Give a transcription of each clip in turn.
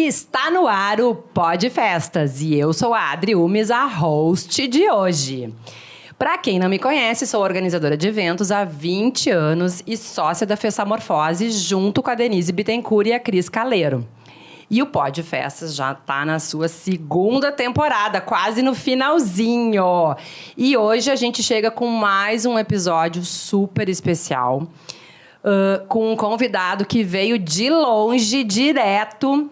Está no ar o Pod Festas e eu sou a Adri Umes, a host de hoje. Para quem não me conhece, sou organizadora de eventos há 20 anos e sócia da Fessamorfose, junto com a Denise Bittencourt e a Cris Caleiro. E o Pod Festas já está na sua segunda temporada, quase no finalzinho. E hoje a gente chega com mais um episódio super especial, com um convidado que veio de longe, direto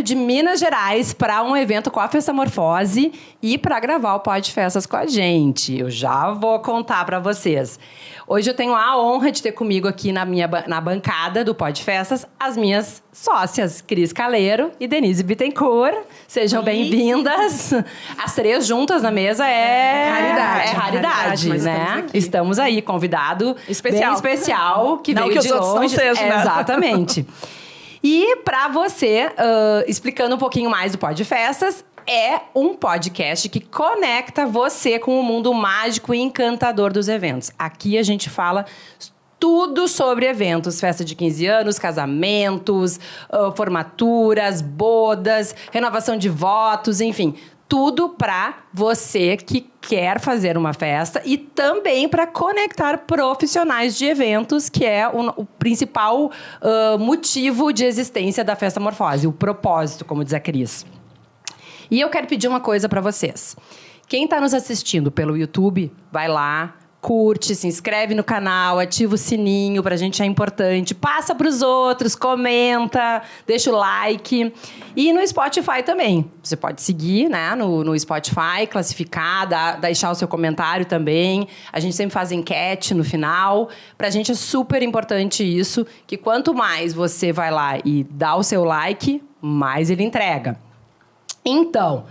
de Minas Gerais para um evento com a Fessamorfose e para gravar o Pod Festas com a gente. Eu já vou contar para vocês. Hoje eu tenho a honra de ter comigo aqui na bancada do Pod Festas as minhas sócias, Cris Caleiro e Denise Bittencourt. Sejam bem-vindas. As três juntas na mesa é raridade, né? Estamos aí, convidado especial. Bem especial, que veio de longe. Não sejam, né? Exatamente. E para você, explicando um pouquinho mais do Pod Festas, é um podcast que conecta você com o mundo mágico e encantador dos eventos. Aqui a gente fala tudo sobre eventos, festa de 15 anos, casamentos, formaturas, bodas, renovação de votos, enfim, tudo para você que quer fazer uma festa e também para conectar profissionais de eventos, que é o principal motivo de existência da Fessamorfose, o propósito, como diz a Cris. E eu quero pedir uma coisa para vocês. Quem está nos assistindo pelo YouTube, vai lá, curte, se inscreve no canal, ativa o sininho, pra gente é importante. Passa pros outros, comenta, deixa o like. E no Spotify também. Você pode seguir, né, no Spotify, classificar, deixar o seu comentário também. A gente sempre faz enquete no final. Pra gente é super importante isso, que quanto mais você vai lá e dá o seu like, mais ele entrega. Então,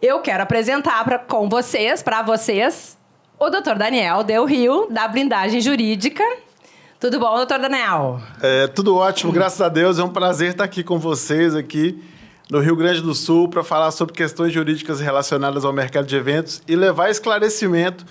eu quero apresentar para vocês, o Dr. Daniel Del Rio, da Blindagem Jurídica. Tudo bom, Dr. Daniel? Tudo ótimo, graças a Deus. É um prazer estar aqui com vocês, aqui no Rio Grande do Sul, para falar sobre questões jurídicas relacionadas ao mercado de eventos e levar esclarecimento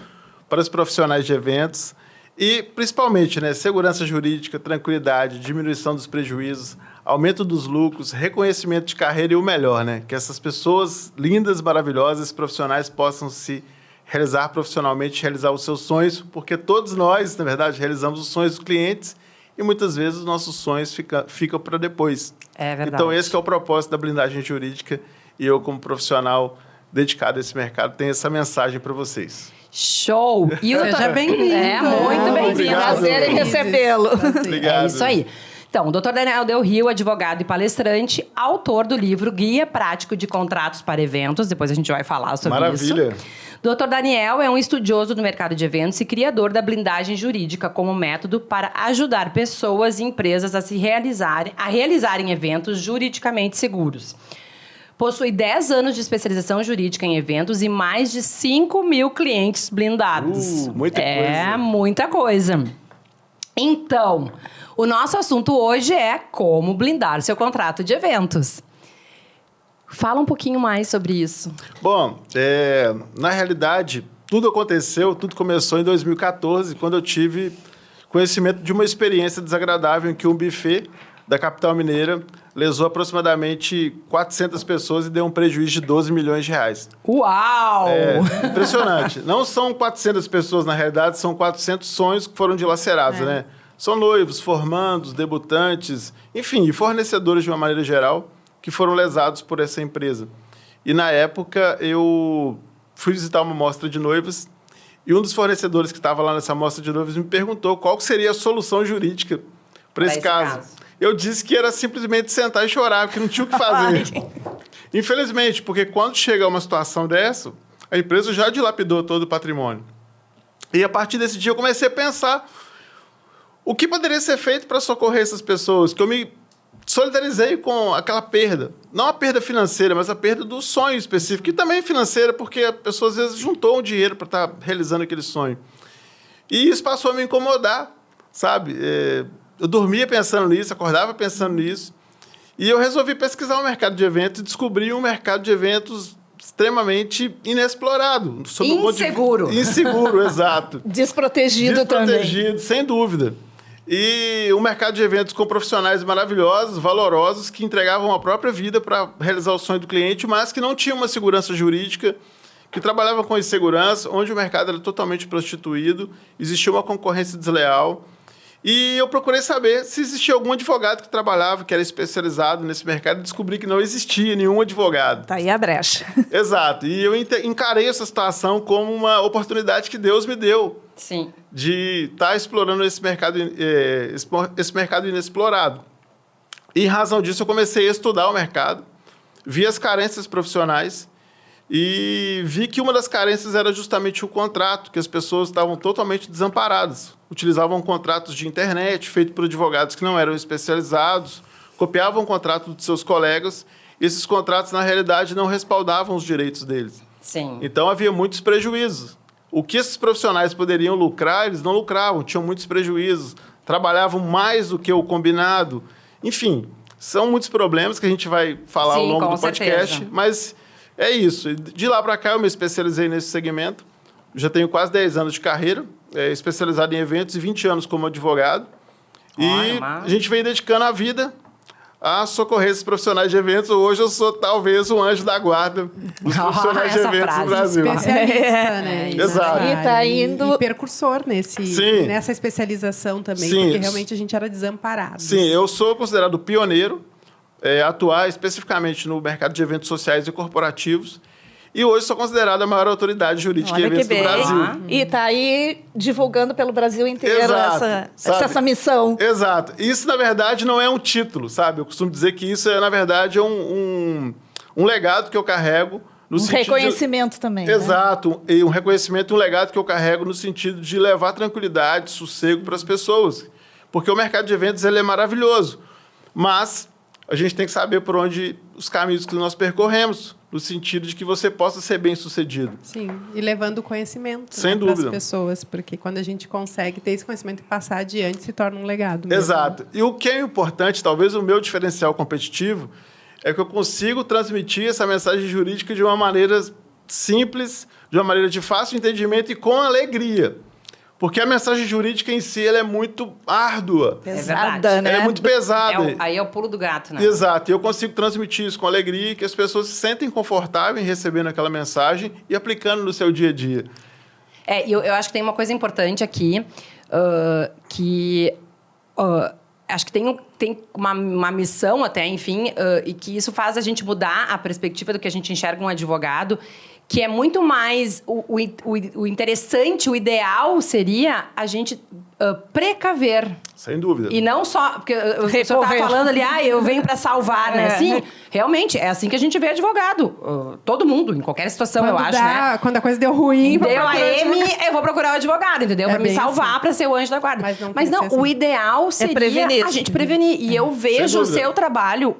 para os profissionais de eventos e, principalmente, né, segurança jurídica, tranquilidade, diminuição dos prejuízos, aumento dos lucros, reconhecimento de carreira e o melhor, né? Que essas pessoas lindas, maravilhosas, profissionais possam se realizar profissionalmente, realizar os seus sonhos, porque todos nós, na verdade, realizamos os sonhos dos clientes e muitas vezes os nossos sonhos ficam para depois. É verdade. Então, esse que é o propósito da blindagem jurídica e eu, como profissional dedicado a esse mercado, tenho essa mensagem para vocês. Show! E seja bem-vindo. Muito bem-vindo. Prazer em recebê-lo. Obrigado. É isso aí. Então, o Dr. Daniel Del Rio, advogado e palestrante, autor do livro Guia Prático de Contratos para Eventos. Depois a gente vai falar sobre isso. Maravilha! Dr. Daniel é um estudioso do mercado de eventos e criador da blindagem jurídica como método para ajudar pessoas e empresas a realizarem eventos juridicamente seguros. Possui 10 anos de especialização jurídica em eventos e mais de 5 mil clientes blindados. Muita coisa. É, muita coisa. Então, o nosso assunto hoje é como blindar seu contrato de eventos. Fala um pouquinho mais sobre isso. Bom, na realidade, tudo começou em 2014, quando eu tive conhecimento de uma experiência desagradável em que um buffet da capital mineira lesou aproximadamente 400 pessoas e deu um prejuízo de 12 milhões de reais. Uau! Impressionante. Não são 400 pessoas, na realidade, são 400 sonhos que foram dilacerados, né? São noivos, formandos, debutantes, enfim, e fornecedores de uma maneira geral que foram lesados por essa empresa. E, na época, eu fui visitar uma mostra de noivas e um dos fornecedores que estava lá nessa mostra de noivas me perguntou qual seria a solução jurídica para esse caso. Eu disse que era simplesmente sentar e chorar, porque não tinha o que fazer. Infelizmente, porque quando chega uma situação dessa, a empresa já dilapidou todo o patrimônio. E, a partir desse dia, eu comecei a pensar o que poderia ser feito para socorrer essas pessoas, que eu me solidarizei com aquela perda. Não a perda financeira, mas a perda do sonho específico, que também é financeira, porque a pessoa, às vezes, juntou um dinheiro para estar realizando aquele sonho. E isso passou a me incomodar, sabe? Eu dormia pensando nisso, acordava pensando nisso, e eu resolvi pesquisar o mercado de eventos e descobri um mercado de eventos extremamente inexplorado. Inseguro. Inseguro, exato. Desprotegido também. Desprotegido, sem dúvida. E um mercado de eventos com profissionais maravilhosos, valorosos, que entregavam a própria vida para realizar o sonho do cliente, mas que não tinham uma segurança jurídica, que trabalhavam com insegurança, onde o mercado era totalmente prostituído, existia uma concorrência desleal. E eu procurei saber se existia algum advogado que trabalhava, que era especializado nesse mercado, e descobri que não existia nenhum advogado. Tá aí a brecha. Exato. E eu encarei essa situação como uma oportunidade que Deus me deu. Sim. De estar explorando esse mercado inexplorado. E em razão disso, eu comecei a estudar o mercado, vi as carências profissionais e vi que uma das carências era justamente o contrato, que as pessoas estavam totalmente desamparadas. Utilizavam contratos de internet, feitos por advogados que não eram especializados, copiavam o contrato de seus colegas, e esses contratos, na realidade, não respaldavam os direitos deles. Sim. Então, havia muitos prejuízos. O que esses profissionais poderiam lucrar, eles não lucravam, tinham muitos prejuízos, trabalhavam mais do que o combinado. Enfim, são muitos problemas que a gente vai falar ao longo do podcast, certeza. Mas é isso. De lá para cá, eu me especializei nesse segmento. Já tenho quase 10 anos de carreira, especializado em eventos e 20 anos como advogado. E a gente vem dedicando a vida a socorrer esses profissionais de eventos. Hoje eu sou talvez o anjo da guarda dos profissionais de eventos no Brasil. Especialista, né? Exato. E tá indo... E percursor nessa especialização também, Sim. Porque realmente a gente era desamparado. Sim, eu sou considerado pioneiro, atuar especificamente no mercado de eventos sociais e corporativos. E hoje sou considerado a maior autoridade jurídica de eventos do Brasil. E tá aí divulgando pelo Brasil inteiro essa missão. Exato. Isso, na verdade, não é um título, sabe? Eu costumo dizer que isso, na verdade, é um legado que eu carrego. No sentido reconhecimento também. Exato. Né? E um reconhecimento, um legado que eu carrego no sentido de levar tranquilidade, sossego para as pessoas. Porque o mercado de eventos ele é maravilhoso. Mas a gente tem que saber por onde os caminhos que nós percorremos, no sentido de que você possa ser bem-sucedido. Sim, e levando conhecimento para as pessoas, porque quando a gente consegue ter esse conhecimento e passar adiante, se torna um legado mesmo. Exato. E o que é importante, talvez o meu diferencial competitivo, é que eu consigo transmitir essa mensagem jurídica de uma maneira simples, de uma maneira de fácil entendimento e com alegria. Porque a mensagem jurídica em si ela é muito árdua. Pesada, né? Ela é muito pesada. Aí é o pulo do gato, né? Exato. E eu consigo transmitir isso com alegria e que as pessoas se sentem confortáveis em recebendo aquela mensagem e aplicando no seu dia a dia. Eu acho que tem uma coisa importante aqui, acho que tem uma missão até, enfim, e que isso faz a gente mudar a perspectiva do que a gente enxerga um advogado, que é muito mais... O interessante, o ideal seria a gente precaver. Sem dúvida. E não só... Porque o senhor estava falando ali, eu venho para salvar, né? Sim, realmente, é assim que a gente vê advogado. Todo mundo, em qualquer situação, eu acho, né? Quando a coisa deu ruim... Deu a M, eu vou procurar o advogado, entendeu? Para me salvar, para ser o anjo da guarda. Mas não, o ideal seria a gente prevenir. E eu vejo o seu trabalho,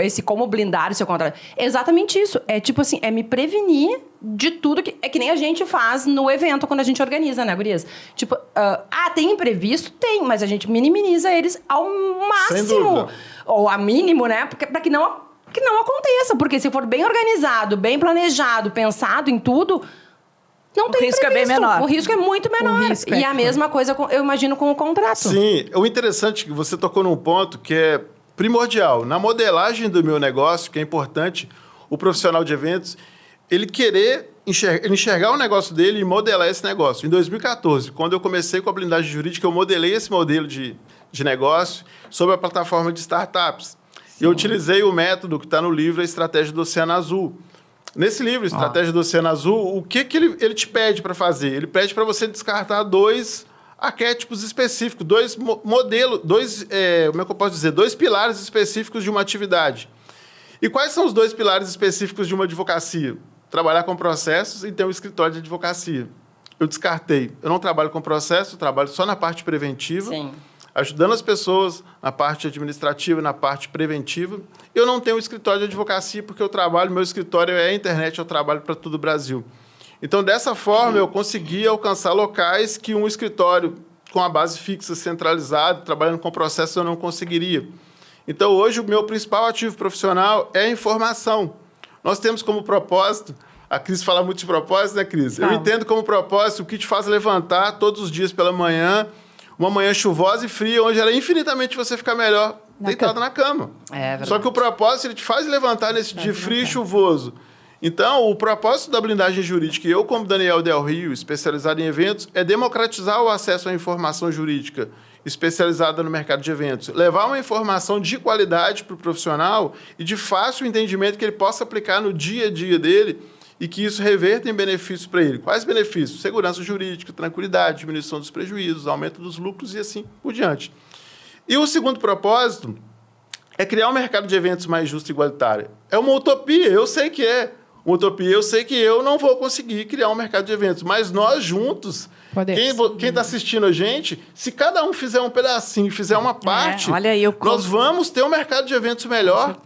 esse como blindar o seu contrato. É exatamente isso. É tipo assim, é me prevenir de tudo que... É que nem a gente faz no evento, quando a gente organiza, né, gurias? Tipo, tem imprevisto? Tem, mas a gente minimiza eles ao máximo. Ou a mínimo, né? Para que não aconteça. Porque se for bem organizado, bem planejado, pensado em tudo... Não tem risco é bem menor. O risco é muito menor. E a mesma coisa, eu imagino, com o contrato. Sim. O interessante é que você tocou num ponto que é primordial. Na modelagem do meu negócio, que é importante, o profissional de eventos, ele enxergar o negócio dele e modelar esse negócio. Em 2014, quando eu comecei com a blindagem jurídica, eu modelei esse modelo de negócio sobre a plataforma de startups. Sim. Eu utilizei o método que está no livro, A Estratégia do Oceano Azul. Nesse livro, Estratégia do Oceano Azul, o que ele te pede para fazer? Ele pede para você descartar 2 arquétipos específicos, 2 modelos, como é que eu posso dizer? 2 pilares específicos de uma atividade. E quais são os 2 pilares específicos de uma advocacia? Trabalhar com processos e ter um escritório de advocacia. Eu descartei. Eu não trabalho com processo, eu trabalho só na parte preventiva. Sim. Ajudando as pessoas na parte administrativa, na parte preventiva. Eu não tenho um escritório de advocacia porque meu escritório é a internet, eu trabalho para todo o Brasil. Então, dessa forma, eu consegui alcançar locais que um escritório com a base fixa, centralizado, trabalhando com processo, eu não conseguiria. Então, hoje, o meu principal ativo profissional é a informação. Nós temos como propósito... A Cris fala muito de propósito, né, Cris? Eu entendo como propósito o que te faz levantar todos os dias pela manhã, uma manhã chuvosa e fria, onde era infinitamente você ficar melhor deitado na cama. É verdade. Só que o propósito, ele te faz levantar nesse dia frio e chuvoso. Então, o propósito da blindagem jurídica, e eu, como Daniel Del Rio, especializado em eventos, é democratizar o acesso à informação jurídica especializada no mercado de eventos. Levar uma informação de qualidade para o profissional e de fácil entendimento que ele possa aplicar no dia a dia dele e que isso reverta em benefícios para ele. Quais benefícios? Segurança jurídica, tranquilidade, diminuição dos prejuízos, aumento dos lucros e assim por diante. E o segundo propósito é criar um mercado de eventos mais justo e igualitário. É uma utopia, eu sei que é. Uma utopia, eu sei que eu não vou conseguir criar um mercado de eventos, mas nós juntos, quem está assistindo a gente, se cada um fizer um pedacinho, fizer uma parte, olha aí, nós vamos ter um mercado de eventos melhor.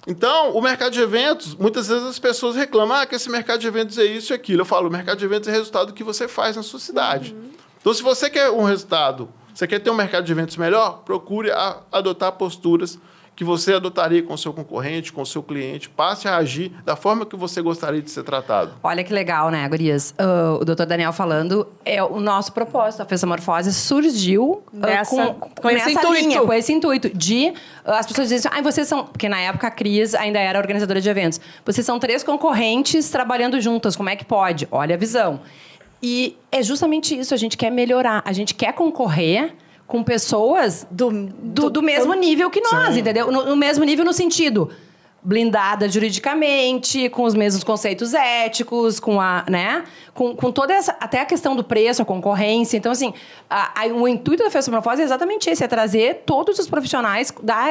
Então, o mercado de eventos, muitas vezes as pessoas reclamam que esse mercado de eventos é isso e aquilo. Eu falo, o mercado de eventos é resultado do que você faz na sua cidade. Então, se você quer um resultado, você quer ter um mercado de eventos melhor, procure adotar posturas que você adotaria com o seu concorrente, com o seu cliente, passe a agir da forma que você gostaria de ser tratado. Olha que legal, né, gurias? O doutor Daniel falando, o nosso propósito, a Fessamorfose, surgiu com esse intuito de... as pessoas dizem assim, vocês são... Porque na época a Cris ainda era organizadora de eventos. Vocês são 3 concorrentes trabalhando juntas, como é que pode? Olha a visão. E é justamente isso, a gente quer melhorar, a gente quer concorrer com pessoas do mesmo nível que nós, entendeu? No mesmo nível no sentido blindada juridicamente, com os mesmos conceitos éticos, com toda essa... Até a questão do preço, a concorrência. Então, assim, o intuito da Fessamorfose é exatamente esse, é trazer todos os profissionais, dar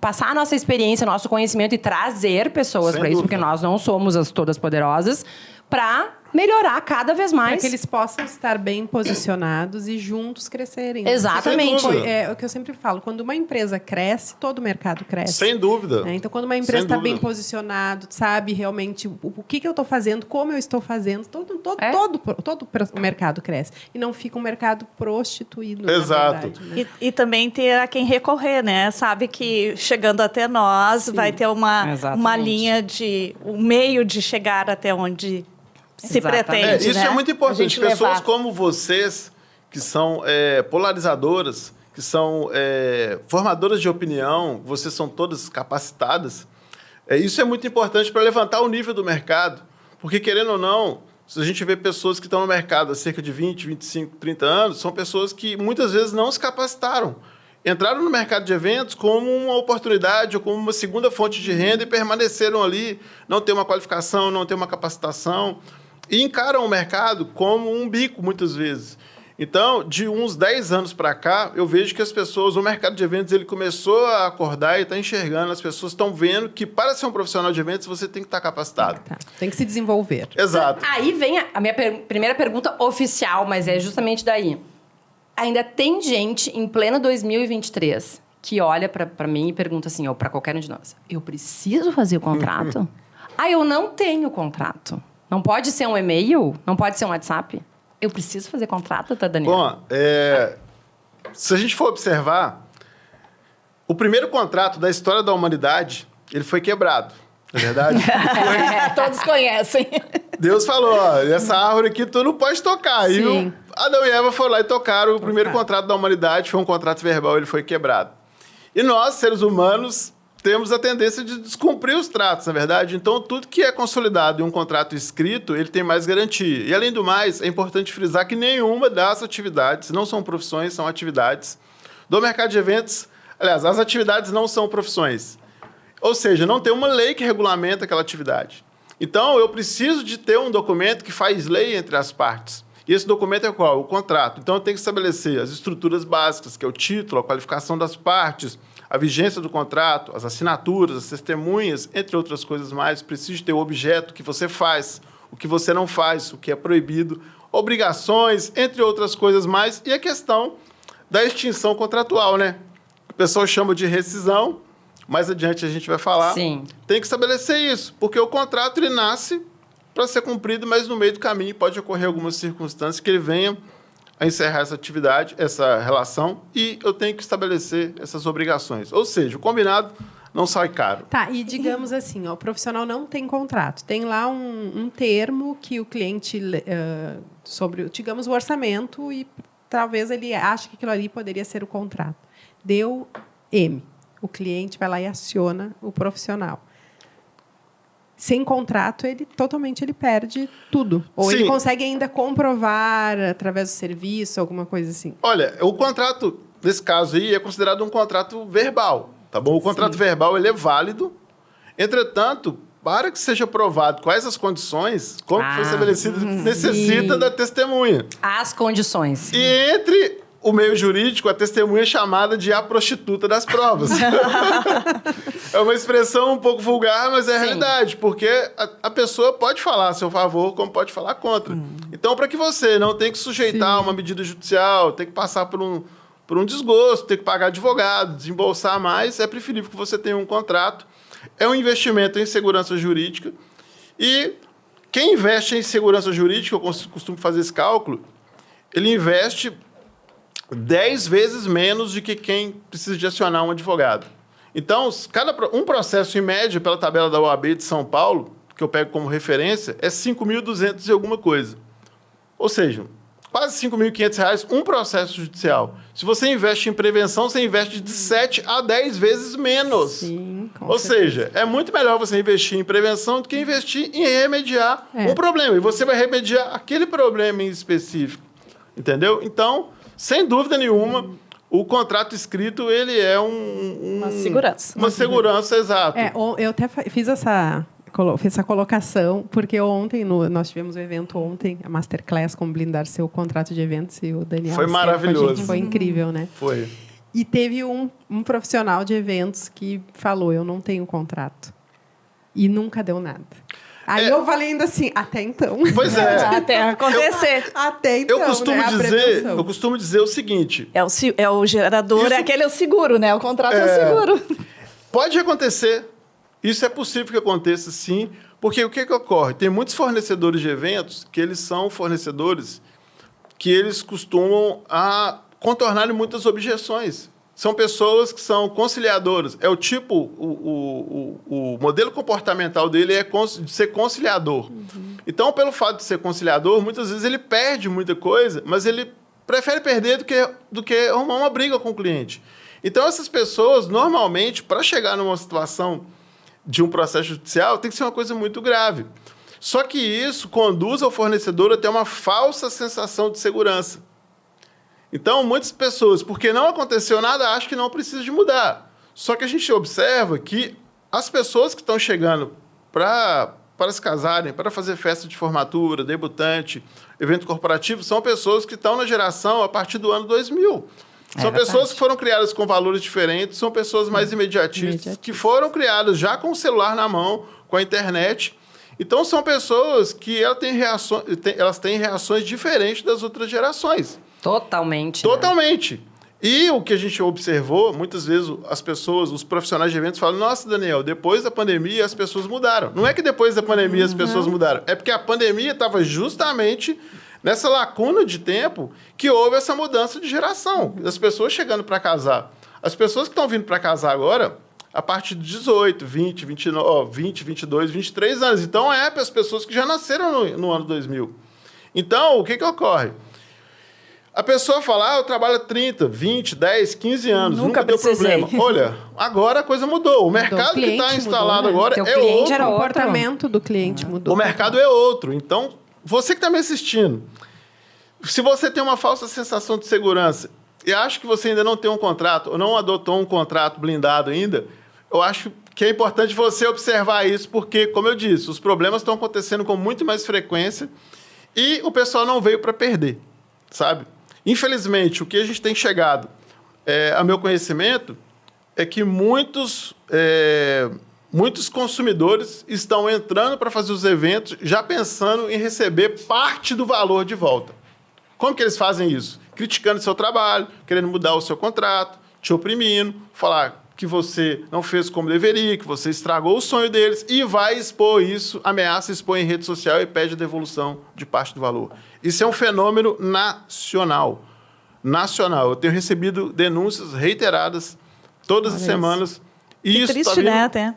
passar a nossa experiência, nosso conhecimento e trazer pessoas para isso, porque nós não somos as todas poderosas, para melhorar cada vez mais. Para que eles possam estar bem posicionados e juntos crescerem. Exatamente. É o que eu sempre falo. Quando uma empresa cresce, todo o mercado cresce. Sem dúvida. Então, quando uma empresa está bem posicionado, sabe realmente o que eu estou fazendo, como eu estou fazendo, todo o mercado cresce. E não fica um mercado prostituído. Exato. Na verdade, né? E também ter a quem recorrer, né? Sabe que chegando até nós vai ter uma linha um meio de chegar até onde se pretende. Isso é muito importante. Pessoas como vocês, que são polarizadoras, que são formadoras de opinião, vocês são todas capacitadas, isso é muito importante para levantar o nível do mercado. Porque, querendo ou não, se a gente vê pessoas que estão no mercado há cerca de 20, 25, 30 anos, são pessoas que muitas vezes não se capacitaram. Entraram no mercado de eventos como uma oportunidade ou como uma segunda fonte de renda e permaneceram ali, não tem uma qualificação, não tem uma capacitação, e encaram o mercado como um bico, muitas vezes. Então, de uns 10 anos para cá, eu vejo que o mercado de eventos, ele começou a acordar e está enxergando, as pessoas estão vendo que para ser um profissional de eventos, você tem que estar capacitado. Tem que se desenvolver. Exato. Aí vem a minha primeira pergunta oficial, mas é justamente daí. Ainda tem gente em pleno 2023 que olha para mim e pergunta assim, ou para qualquer um de nós, eu preciso fazer o contrato? Eu não tenho contrato. Não pode ser um e-mail? Não pode ser um WhatsApp? Eu preciso fazer contrato, tá, Daniel? Bom, se a gente for observar, o primeiro contrato da história da humanidade, ele foi quebrado, não é verdade? Todos conhecem. Deus falou, essa árvore aqui tu não pode tocar. Sim. E Adão e Eva foram lá e tocaram. O primeiro contrato da humanidade foi um contrato verbal, ele foi quebrado. E nós, seres humanos, temos a tendência de descumprir os tratos, na verdade. Então, tudo que é consolidado em um contrato escrito, ele tem mais garantia. E, além do mais, é importante frisar que nenhuma das atividades, não são profissões, são atividades, do mercado de eventos. Aliás, as atividades não são profissões. Ou seja, não tem uma lei que regulamenta aquela atividade. Então, eu preciso de ter um documento que faz lei entre as partes. E esse documento é qual? O contrato. Então, eu tenho que estabelecer as estruturas básicas, que é o título, a qualificação das partes, a vigência do contrato, as assinaturas, as testemunhas, entre outras coisas mais. Preciso ter o objeto que você faz, o que você não faz, o que é proibido, obrigações, entre outras coisas mais. E a questão da extinção contratual, né? O pessoal chama de rescisão, mais adiante a gente vai falar. Sim. Tem que estabelecer isso, porque o contrato ele nasce para ser cumprido, mas no meio do caminho pode ocorrer algumas circunstâncias que ele venha a encerrar essa atividade, essa relação, e eu tenho que estabelecer essas obrigações. Ou seja, o combinado não sai caro. Tá, e digamos assim, o profissional não tem contrato. Tem lá um termo que o cliente, sobre, digamos, o orçamento, e talvez ele ache que aquilo ali poderia ser o contrato. Deu M. O cliente vai lá e aciona o profissional. Sem contrato, ele perde tudo. Ou ele consegue ainda comprovar através do serviço, alguma coisa assim. Olha, o contrato, nesse caso aí, é considerado um contrato verbal, tá bom? O contrato verbal, ele é válido. Entretanto, para que seja provado quais as condições, como foi estabelecido, necessita da testemunha. As condições. E entre o meio jurídico, a testemunha é chamada de a prostituta das provas. É uma expressão um pouco vulgar, mas é a realidade, porque a pessoa pode falar a seu favor, como pode falar contra. Então, para que você não tenha que sujeitar uma medida judicial, ter que passar por um desgosto, ter que pagar advogado, desembolsar mais, é preferível que você tenha um contrato. É um investimento em segurança jurídica. E quem investe em segurança jurídica, eu costumo fazer esse cálculo, ele investe 10 vezes menos do que quem precisa de acionar um advogado. Então, um processo, em média, pela tabela da OAB de São Paulo, que eu pego como referência, é 5.200 e alguma coisa. Ou seja, quase R$5.500 um processo judicial. Se você investe em prevenção, você investe de 7 a 10 vezes menos. Sim, Ou seja, é muito melhor você investir em prevenção do que investir em remediar um problema. E você vai remediar aquele problema em específico. Entendeu? Então, sem dúvida nenhuma, o contrato escrito, ele é uma segurança. Uma segurança, exato. Eu até fiz essa colocação, porque ontem, nós tivemos um evento ontem, a Masterclass, como blindar seu contrato de eventos, e o Daniel... Foi maravilhoso. Foi incrível, né? Foi. E teve um profissional de eventos que falou, eu não tenho contrato. E nunca deu nada. Aí eu falei ainda assim, até então. Pois é. Até acontecer. Até então, eu costumo dizer o seguinte... É o gerador, é o seguro, né? O contrato é o seguro. Pode acontecer. Isso é possível que aconteça, sim. Porque o que ocorre? Tem muitos fornecedores de eventos que eles são fornecedores que eles costumam contornar muitas objeções. São pessoas que são conciliadoras. É o modelo comportamental dele é de ser conciliador. Então, pelo fato de ser conciliador, muitas vezes ele perde muita coisa, mas ele prefere perder do que arrumar uma briga com o cliente. Então, essas pessoas, normalmente, para chegar numa situação de um processo judicial, tem que ser uma coisa muito grave. Só que isso conduz ao fornecedor a ter uma falsa sensação de segurança. Então, muitas pessoas, porque não aconteceu nada, acham que não precisa de mudar. Só que a gente observa que as pessoas que estão chegando para se casarem, para fazer festa de formatura, debutante, evento corporativo, são pessoas que estão na geração a partir do ano 2000. São pessoas que foram criadas com valores diferentes, são pessoas mais imediatistas, que foram criadas já com o celular na mão, com a internet. Então, são pessoas que elas têm reações diferentes das outras gerações. Totalmente. Totalmente. Né? E o que a gente observou, muitas vezes as pessoas, os profissionais de eventos falam, nossa, Daniel, depois da pandemia as pessoas mudaram. Não é que depois da pandemia as pessoas mudaram, é porque a pandemia estava justamente nessa lacuna de tempo que houve essa mudança de geração, das pessoas chegando para casar. As pessoas que estão vindo para casar agora, a partir de 18, 20, 29, 20, 22, 23 anos. Então, é para as pessoas que já nasceram no ano 2000. Então, o que ocorre? A pessoa fala, eu trabalho 30, 20, 10, 15 anos, nunca deu problema. Olha, agora a coisa mudou. O mercado que está instalado agora é outro. O comportamento do cliente mudou. O mercado é outro. Então, você que está me assistindo, se você tem uma falsa sensação de segurança e acha que você ainda não tem um contrato ou não adotou um contrato blindado ainda, eu acho que é importante você observar isso, porque, como eu disse, os problemas estão acontecendo com muito mais frequência e o pessoal não veio para perder, sabe? Infelizmente, o que a gente tem chegado a meu conhecimento é que muitos consumidores estão entrando para fazer os eventos já pensando em receber parte do valor de volta. Como que eles fazem isso? Criticando seu trabalho, querendo mudar o seu contrato, te oprimindo, falar que você não fez como deveria, que você estragou o sonho deles e vai expor isso, ameaça expor em rede social e pede a devolução de parte do valor. Isso é um fenômeno nacional. Nacional. Eu tenho recebido denúncias reiteradas todas as semanas. E que isso triste, tá vindo, né, até?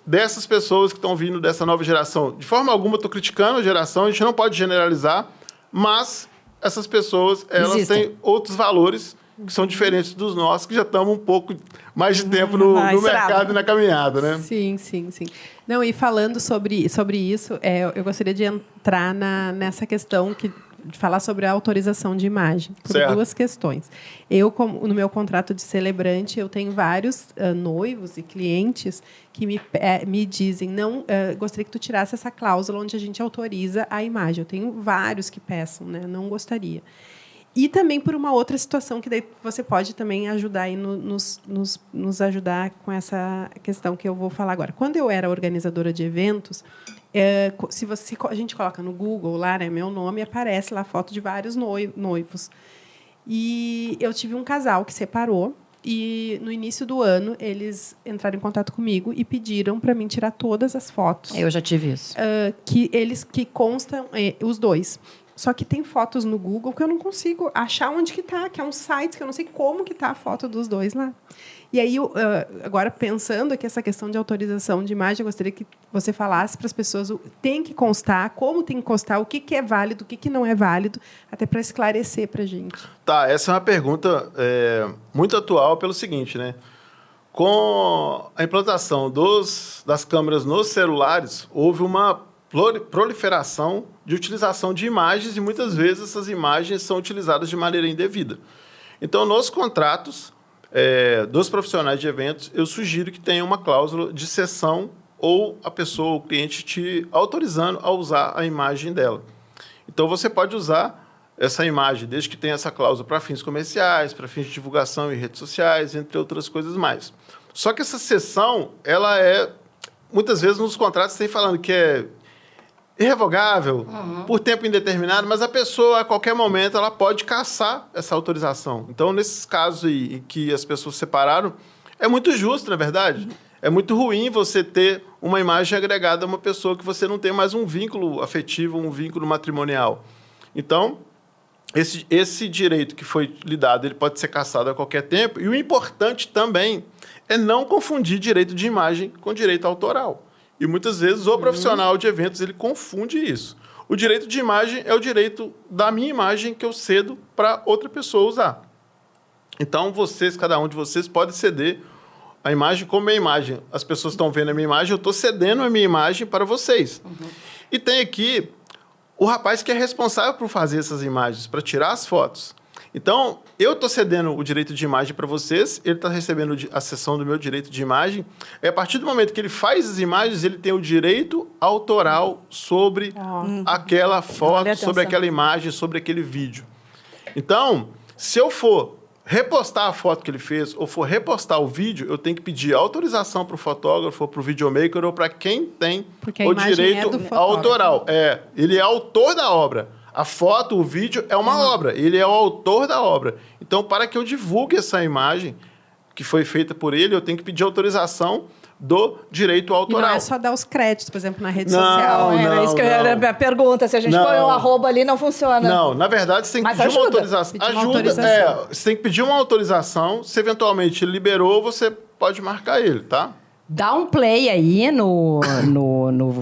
Dessas pessoas que estão vindo dessa nova geração. De forma alguma, eu estou criticando a geração, a gente não pode generalizar, mas essas pessoas, elas têm outros valores que são diferentes dos nossos, que já estamos um pouco mais de tempo no mercado e na caminhada, né? Sim. Não, e falando sobre isso, eu gostaria de entrar nessa questão de falar sobre a autorização de imagem, por duas questões. No meu contrato de celebrante, eu tenho vários noivos e clientes que me dizem, gostaria que tu tirasse essa cláusula onde a gente autoriza a imagem. Eu tenho vários que peçam, né? Não gostaria. E também por uma outra situação que daí você pode também ajudar aí nos ajudar com essa questão que eu vou falar agora. Quando eu era organizadora de eventos, se a gente coloca no Google lá, né, meu nome, aparece lá a foto de vários noivos. E eu tive um casal que separou e no início do ano eles entraram em contato comigo e pediram para mim tirar todas as fotos. Eu já tive isso. Que constam os dois. Só que tem fotos no Google que eu não consigo achar onde que está, que é um site que eu não sei como que está a foto dos dois lá. E aí, agora, pensando aqui essa questão de autorização de imagem, eu gostaria que você falasse para as pessoas tem que constar, como tem que constar, o que é válido, o que não é válido, até para esclarecer para a gente. Tá, essa é uma pergunta muito atual pelo seguinte, né? Com a implantação das câmeras nos celulares, houve uma proliferação de utilização de imagens e muitas vezes essas imagens são utilizadas de maneira indevida. Então, nos contratos dos profissionais de eventos, eu sugiro que tenha uma cláusula de cessão ou a pessoa, o cliente, te autorizando a usar a imagem dela. Então, você pode usar essa imagem, desde que tenha essa cláusula para fins comerciais, para fins de divulgação em redes sociais, entre outras coisas mais. Só que essa cessão, ela muitas vezes nos contratos tem falando que é irrevogável, por tempo indeterminado, mas a pessoa, a qualquer momento, ela pode cassar essa autorização. Então, nesses casos em que as pessoas separaram, é muito justo, na verdade. É muito ruim você ter uma imagem agregada a uma pessoa que você não tem mais um vínculo afetivo, um vínculo matrimonial. Então, esse direito que foi lhe dado, ele pode ser cassado a qualquer tempo. E o importante também é não confundir direito de imagem com direito autoral. E muitas vezes o profissional de eventos ele confunde isso. O direito de imagem é o direito da minha imagem que eu cedo para outra pessoa usar. Então, cada um de vocês pode ceder a imagem como minha imagem. As pessoas estão vendo a minha imagem, eu estou cedendo a minha imagem para vocês. E tem aqui o rapaz que é responsável por fazer essas imagens, para tirar as fotos. Então, eu estou cedendo o direito de imagem para vocês, ele está recebendo a cessão do meu direito de imagem, e a partir do momento que ele faz as imagens, ele tem o direito autoral sobre aquela foto, sobre aquela imagem, sobre aquele vídeo. Então, se eu for repostar a foto que ele fez, ou for repostar o vídeo, eu tenho que pedir autorização para o fotógrafo, ou para o videomaker, ou para quem tem o direito autoral. Ele é autor da obra. A foto, o vídeo é uma obra. Ele é o autor da obra. Então, para que eu divulgue essa imagem que foi feita por ele, eu tenho que pedir autorização do direito autoral. E não é só dar os créditos, por exemplo, na rede social. Era isso que era a pergunta. Se a gente põe um arroba ali, não funciona. Não, na verdade, você tem que pedir uma autorização. Você tem que pedir uma autorização. Se eventualmente ele liberou, você pode marcar ele, tá? Dá um play aí no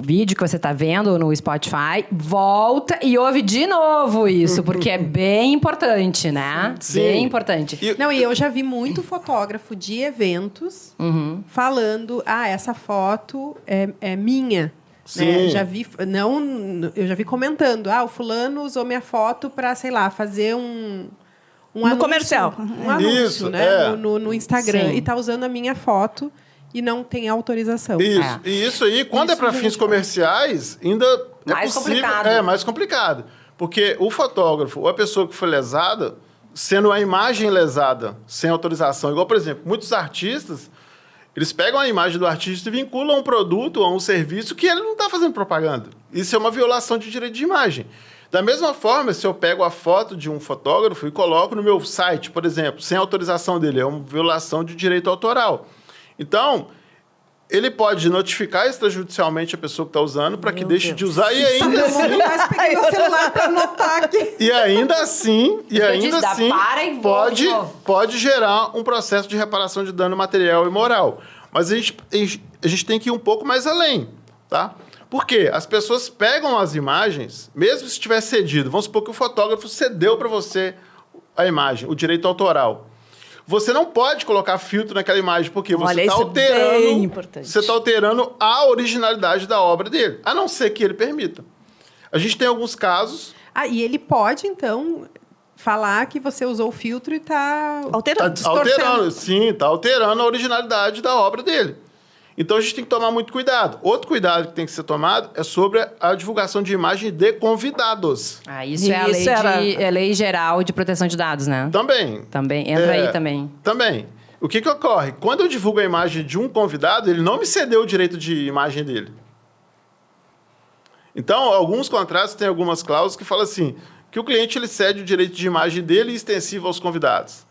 vídeo que você está vendo no Spotify, volta e ouve de novo isso, porque é bem importante, né? Sim. Bem importante. E eu já vi muito fotógrafo de eventos falando, essa foto é minha. Sim. Né? Eu já vi comentando, o fulano usou minha foto para, sei lá, fazer um anúncio, comercial. Um anúncio, Isso, né? No Instagram. Sim. E tá usando a minha foto e não tem autorização. Isso. E isso aí, quando é para fins comerciais, ainda é Mais possível. complicado. É mais complicado. Porque o fotógrafo ou a pessoa que foi lesada, sendo a imagem lesada sem autorização, igual, por exemplo, muitos artistas, eles pegam a imagem do artista e vinculam um produto ou um serviço que ele não está fazendo propaganda. Isso é uma violação de direito de imagem. Da mesma forma, se eu pego a foto de um fotógrafo e coloco no meu site, por exemplo, sem autorização dele, é uma violação de direito autoral. Então, ele pode notificar extrajudicialmente a pessoa que está usando para que deixe de usar e ainda assim... Peguei meu celular para anotar aqui. E ainda assim pode gerar um processo de reparação de dano material e moral. Mas a gente tem que ir um pouco mais além, tá? Por quê? As pessoas pegam as imagens, mesmo se tiver cedido. Vamos supor que o fotógrafo cedeu para você a imagem, o direito autoral. Você não pode colocar filtro naquela imagem, porque você está alterando, alterando a originalidade da obra dele, a não ser que ele permita. A gente tem alguns casos... E ele pode, então, falar que você usou o filtro e está alterando. Está alterando a originalidade da obra dele. Então, a gente tem que tomar muito cuidado. Outro cuidado que tem que ser tomado é sobre a divulgação de imagem de convidados. Isso é a lei geral de proteção de dados, né? Também. Entra aí também. Também. O que ocorre? Quando eu divulgo a imagem de um convidado, ele não me cedeu o direito de imagem dele. Então, alguns contratos têm algumas cláusulas que falam assim, que o cliente ele cede o direito de imagem dele extensivo aos convidados.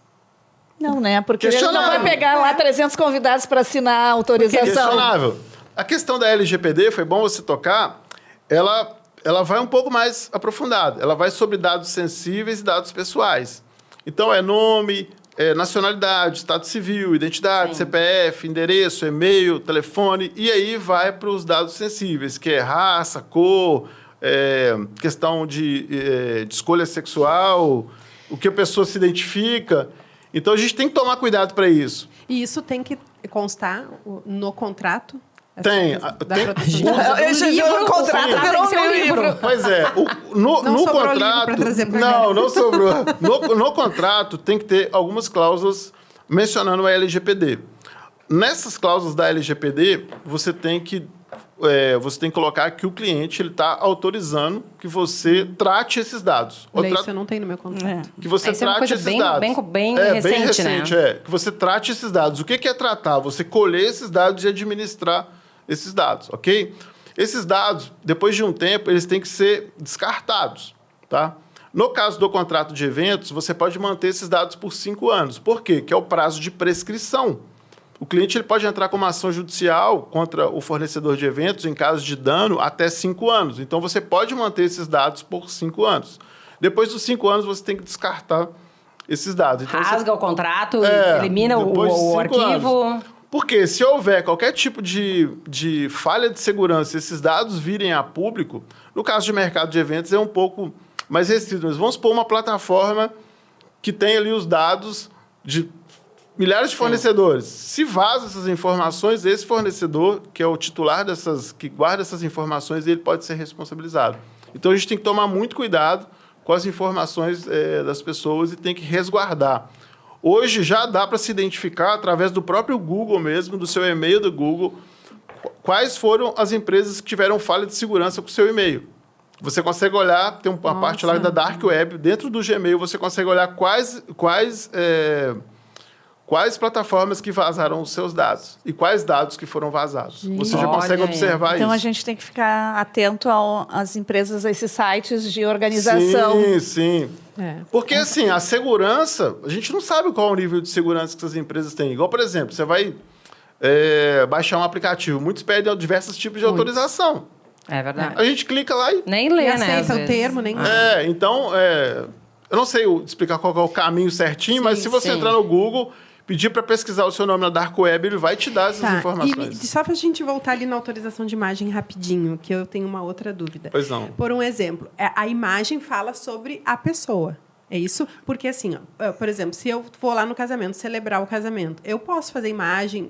Não, né? Porque ele não vai pegar lá 300 convidados para assinar a autorização. Questionável. A questão da LGPD, foi bom você tocar, ela vai um pouco mais aprofundada. Ela vai sobre dados sensíveis e dados pessoais. Então, é nome, nacionalidade, estado civil, identidade, CPF, endereço, e-mail, telefone, e aí vai para os dados sensíveis, que é raça, cor, questão de escolha sexual, o que a pessoa se identifica. Então, a gente tem que tomar cuidado para isso. E isso tem que constar no contrato? Tem. O contrato virou um livro. Pois é. No contrato... Não sobrou. No contrato, tem que ter algumas cláusulas mencionando a LGPD. Nessas cláusulas da LGPD, você tem que colocar que o cliente está autorizando que você trate esses dados. Isso eu não tenho no meu contrato. Que você trate esses dados. Bem recente, né? Que você trate esses dados. O que é tratar? Você colher esses dados e administrar esses dados, ok? Esses dados, depois de um tempo, eles têm que ser descartados, tá? No caso do contrato de eventos, você pode manter esses dados por 5 anos. Por quê? Que é o prazo de prescrição. O cliente ele pode entrar com uma ação judicial contra o fornecedor de eventos em caso de dano até 5 anos. Então, você pode manter esses dados por 5 anos. Depois dos 5 anos, você tem que descartar esses dados. Então, rasga o contrato, elimina o arquivo... Anos. Porque se houver qualquer tipo de falha de segurança, esses dados virem a público, no caso de mercado de eventos é um pouco mais restrito. Mas vamos supor uma plataforma que tem ali os dados de milhares de fornecedores. Se vaza essas informações, esse fornecedor, que é o titular que guarda essas informações, ele pode ser responsabilizado. Então, a gente tem que tomar muito cuidado com as informações das pessoas e tem que resguardar. Hoje já dá para se identificar, através do próprio Google mesmo, do seu e-mail do Google, quais foram as empresas que tiveram falha de segurança com o seu e-mail. Você consegue olhar, tem uma parte lá da Dark Web, dentro do Gmail, você consegue olhar quais plataformas que vazaram os seus dados e quais dados que foram vazados. Você já consegue observar isso. Então, a gente tem que ficar atento às empresas, a esses sites de organização. Sim. Porque, assim, a segurança, a gente não sabe qual é o nível de segurança que essas empresas têm. Igual, por exemplo, você vai baixar um aplicativo. Muitos pedem diversos tipos de autorização. É verdade. A gente clica lá e... Nem lê, né? Aceita o termo, nem... Então, eu não sei explicar qual é o caminho certinho, mas se você entrar no Google... Pedir para pesquisar o seu nome na Dark Web, ele vai te dar essas informações. E só para a gente voltar ali na autorização de imagem rapidinho, que eu tenho uma outra dúvida. Pois não. Por um exemplo, a imagem fala sobre a pessoa. É isso? Porque, assim, por exemplo, se eu for lá no casamento, celebrar o casamento, eu posso fazer imagem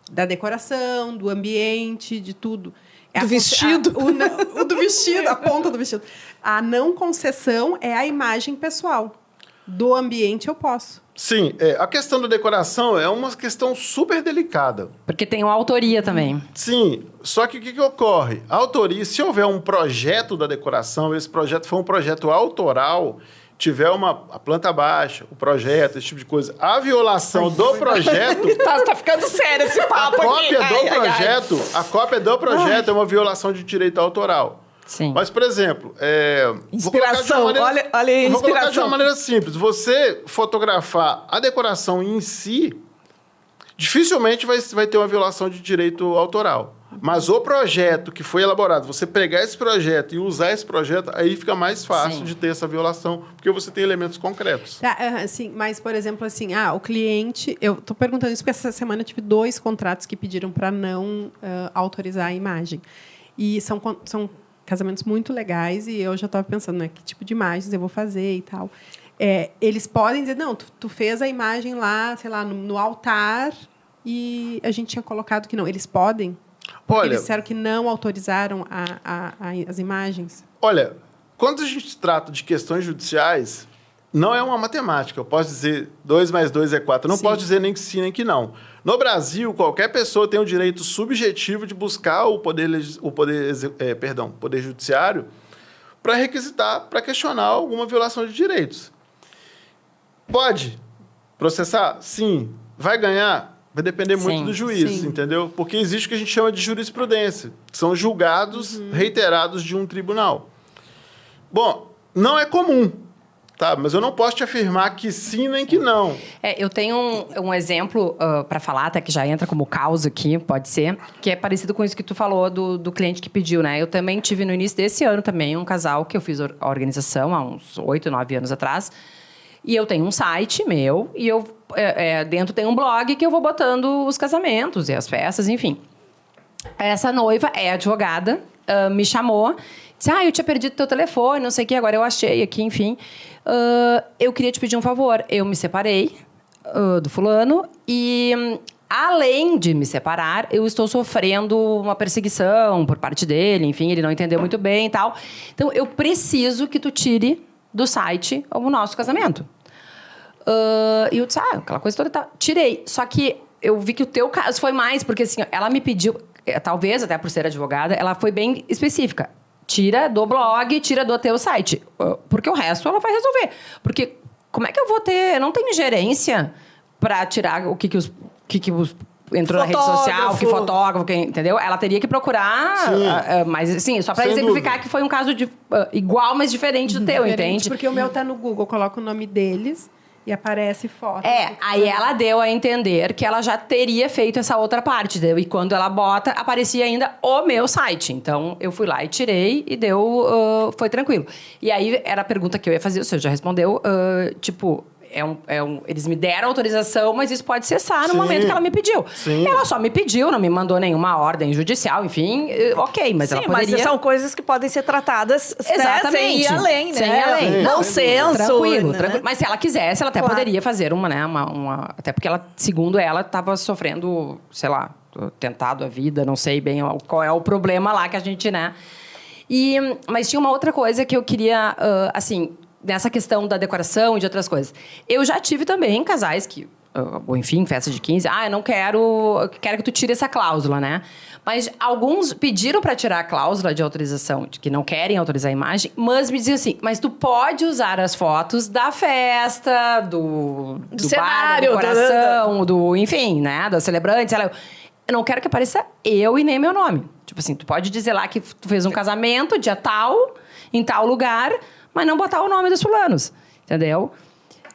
da decoração, do ambiente, de tudo. Do vestido. Do vestido, a ponta do vestido. A não concessão é a imagem pessoal. Do ambiente eu posso. Sim, a questão da decoração é uma questão super delicada. Porque tem uma autoria também. Sim, só que o que ocorre? A autoria, se houver um projeto da decoração, esse projeto for um projeto autoral, tiver a planta baixa, o projeto, esse tipo de coisa, a violação do projeto... Tá ficando sério esse papo aqui. A cópia do projeto é uma violação de direito autoral. Sim. Mas, por exemplo... Inspiração, olha a inspiração. Vou colocar de uma maneira simples. Você fotografar a decoração em si, dificilmente vai ter uma violação de direito autoral. Mas o projeto que foi elaborado, você pegar esse projeto e usar esse projeto, aí fica mais fácil de ter essa violação, porque você tem elementos concretos. Sim, mas, por exemplo, assim, o cliente... Eu estou perguntando isso porque essa semana eu tive 2 contratos que pediram para não autorizar a imagem. E são casamentos muito legais e eu já estava pensando, né, que tipo de imagens eu vou fazer e tal. Eles podem dizer, não, tu fez a imagem lá, sei lá, no altar e a gente tinha colocado que não. Eles podem? Porque eles disseram que não autorizaram as imagens. Olha, quando a gente trata de questões judiciais, não é uma matemática. Eu posso dizer 2 mais 2 é 4. Eu não posso dizer nem que sim, nem que não. No Brasil, qualquer pessoa tem o direito subjetivo de buscar o poder judiciário para requisitar, para questionar alguma violação de direitos. Pode processar? Sim. Vai ganhar? Vai depender muito do juiz, entendeu? Porque existe o que a gente chama de jurisprudência, que são julgados reiterados de um tribunal. Bom, não é comum, tá? Mas eu não posso te afirmar que sim nem que não. Eu tenho um exemplo para falar, até que já entra como causa aqui, pode ser, que é parecido com isso que tu falou do cliente que pediu, né? Eu também tive no início desse ano também um casal que eu fiz a organização há uns 8, 9 anos atrás. E eu tenho um site meu e eu dentro tem um blog que eu vou botando os casamentos e as festas, enfim. Essa noiva é advogada, me chamou, disse, eu tinha perdido teu telefone, não sei o que, agora eu achei aqui, enfim. Eu queria te pedir um favor. Eu me separei do fulano e, além de me separar, eu estou sofrendo uma perseguição por parte dele, enfim, ele não entendeu muito bem e tal. Então, eu preciso que tu tire do site o nosso casamento. E eu disse, aquela coisa toda, tá. Tirei. Só que eu vi que o teu caso foi mais, porque assim, ela me pediu, talvez até por ser advogada, ela foi bem específica. Tira do blog, tira do teu site. Porque o resto ela vai resolver. Porque como é que eu vou ter... Eu não tenho gerência para tirar o que os entrou na rede social, que fotógrafo, entendeu? Ela teria que procurar, mas assim, só para exemplificar que foi um caso igual, mas diferente do teu, entende? Porque o meu tá no Google, coloca o nome deles e aparece foto. Aí ela deu a entender que ela já teria feito essa outra parte, entendeu? E quando ela bota, aparecia ainda o meu site. Então, eu fui lá e tirei e foi tranquilo. E aí, era a pergunta que eu ia fazer, o senhor já respondeu, eles me deram autorização, mas isso pode cessar no momento que ela me pediu. Sim. Ela só me pediu, não me mandou nenhuma ordem judicial, enfim, ok, mas ela poderia... mas são coisas que podem ser tratadas sem ir além, né? Sem além. Não senso. Tranquilo, né? tranquilo. Mas se ela quisesse, ela até poderia fazer uma... Até porque ela, segundo ela, estava sofrendo, sei lá, tentado a vida, não sei bem qual é o problema lá que a gente, né? Mas tinha uma outra coisa que eu queria, nessa questão da decoração e de outras coisas. Eu já tive também casais que, ou enfim, festa de 15, eu não quero que tu tire essa cláusula, né? Mas alguns pediram para tirar a cláusula de autorização, de que não querem autorizar a imagem, mas me diziam assim, mas tu pode usar as fotos da festa, do cenário, bar, da decoração, enfim, né? Das celebrantes. Eu não quero que apareça eu e nem meu nome. Tipo assim, tu pode dizer lá que tu fez um casamento dia tal, em tal lugar, mas não botar o nome dos fulanos, entendeu?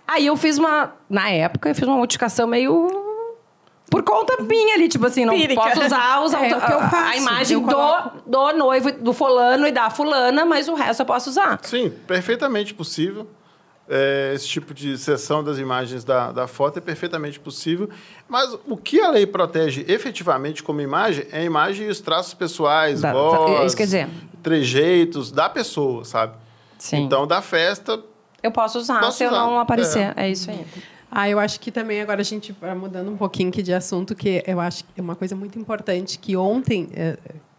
Aí eu fiz na época, eu fiz uma modificação meio por conta minha ali, tipo assim, não posso usar a imagem do noivo, do fulano e da fulana, mas o resto eu posso usar. Sim, perfeitamente possível. Esse tipo de cessão das imagens da foto é perfeitamente possível. Mas o que a lei protege efetivamente como imagem é a imagem e os traços pessoais, voz, isso quer dizer, trejeitos da pessoa, sabe? Sim. Então, da festa... Eu posso usar se eu não aparecer. É isso aí. Eu acho que também agora a gente vai mudando um pouquinho aqui de assunto, que eu acho que é uma coisa muito importante, que ontem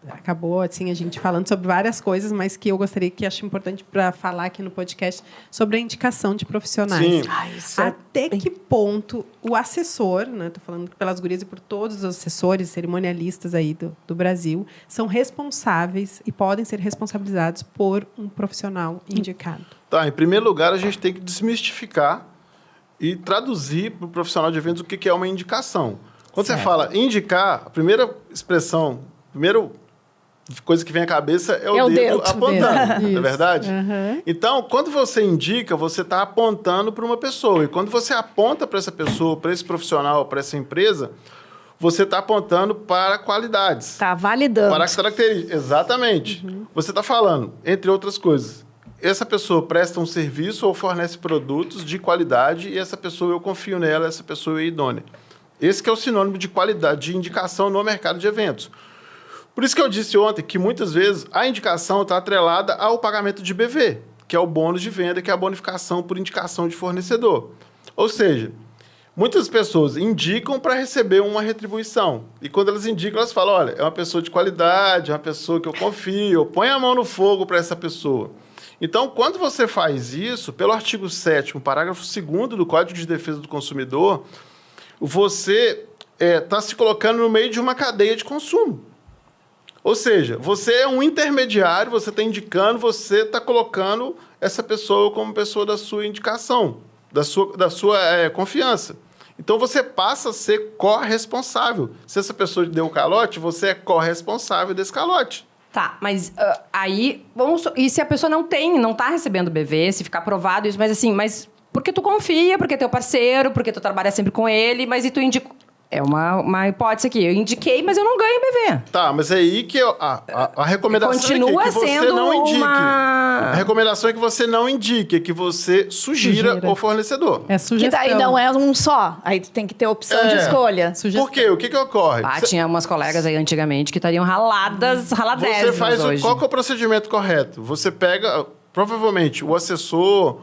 acabou assim, a gente falando sobre várias coisas, mas que eu gostaria, que acho importante para falar aqui no podcast, sobre a indicação de profissionais. Sim. Até que ponto o assessor, né, estou falando pelas gurias e por todos os assessores cerimonialistas aí do Brasil, são responsáveis e podem ser responsabilizados por um profissional indicado? Tá, em primeiro lugar, a gente tem que desmistificar e traduzir para o profissional de eventos o que é uma indicação. Quando você fala indicar, a primeira expressão, a primeira coisa que vem à cabeça é o dedo apontando, não é verdade? Uhum. Então, quando você indica, você está apontando para uma pessoa. E quando você aponta para essa pessoa, para esse profissional, para essa empresa, você está apontando para qualidades. Está validando. Para características. Exatamente. Uhum. Você está falando, entre outras coisas, essa pessoa presta um serviço ou fornece produtos de qualidade e essa pessoa, eu confio nela, essa pessoa é idônea. Esse que é o sinônimo de qualidade, de indicação no mercado de eventos. Por isso que eu disse ontem que muitas vezes a indicação está atrelada ao pagamento de BV, que é o bônus de venda, que é a bonificação por indicação de fornecedor. Ou seja, muitas pessoas indicam para receber uma retribuição. E quando elas indicam, elas falam, olha, é uma pessoa de qualidade, é uma pessoa que eu confio, eu ponho a mão no fogo para essa pessoa. Então, quando você faz isso, pelo artigo 7º, parágrafo 2º do Código de Defesa do Consumidor, você está se colocando no meio de uma cadeia de consumo. Ou seja, você é um intermediário, você está indicando, você está colocando essa pessoa como pessoa da sua indicação, da sua confiança. Então, você passa a ser corresponsável. Se essa pessoa deu o calote, você é corresponsável desse calote. Tá, mas aí... E se a pessoa não tá recebendo BV, se ficar aprovado isso, mas assim, porque tu confia, porque é teu parceiro, porque tu trabalha sempre com ele, mas e tu indica... É uma hipótese aqui. Eu indiquei, mas eu não ganho BV. Tá, mas é aí que a recomendação continua é que você não indique. A recomendação é que você não indique, é que você sugira o fornecedor. É sugestão. Que daí não é um só. Aí tem que ter opção de escolha. Sugestão. Por quê? O que ocorre? Tinha umas colegas aí antigamente que estariam raladésimas Você faz hoje. qual que é o procedimento correto? Você pega, provavelmente, o assessor,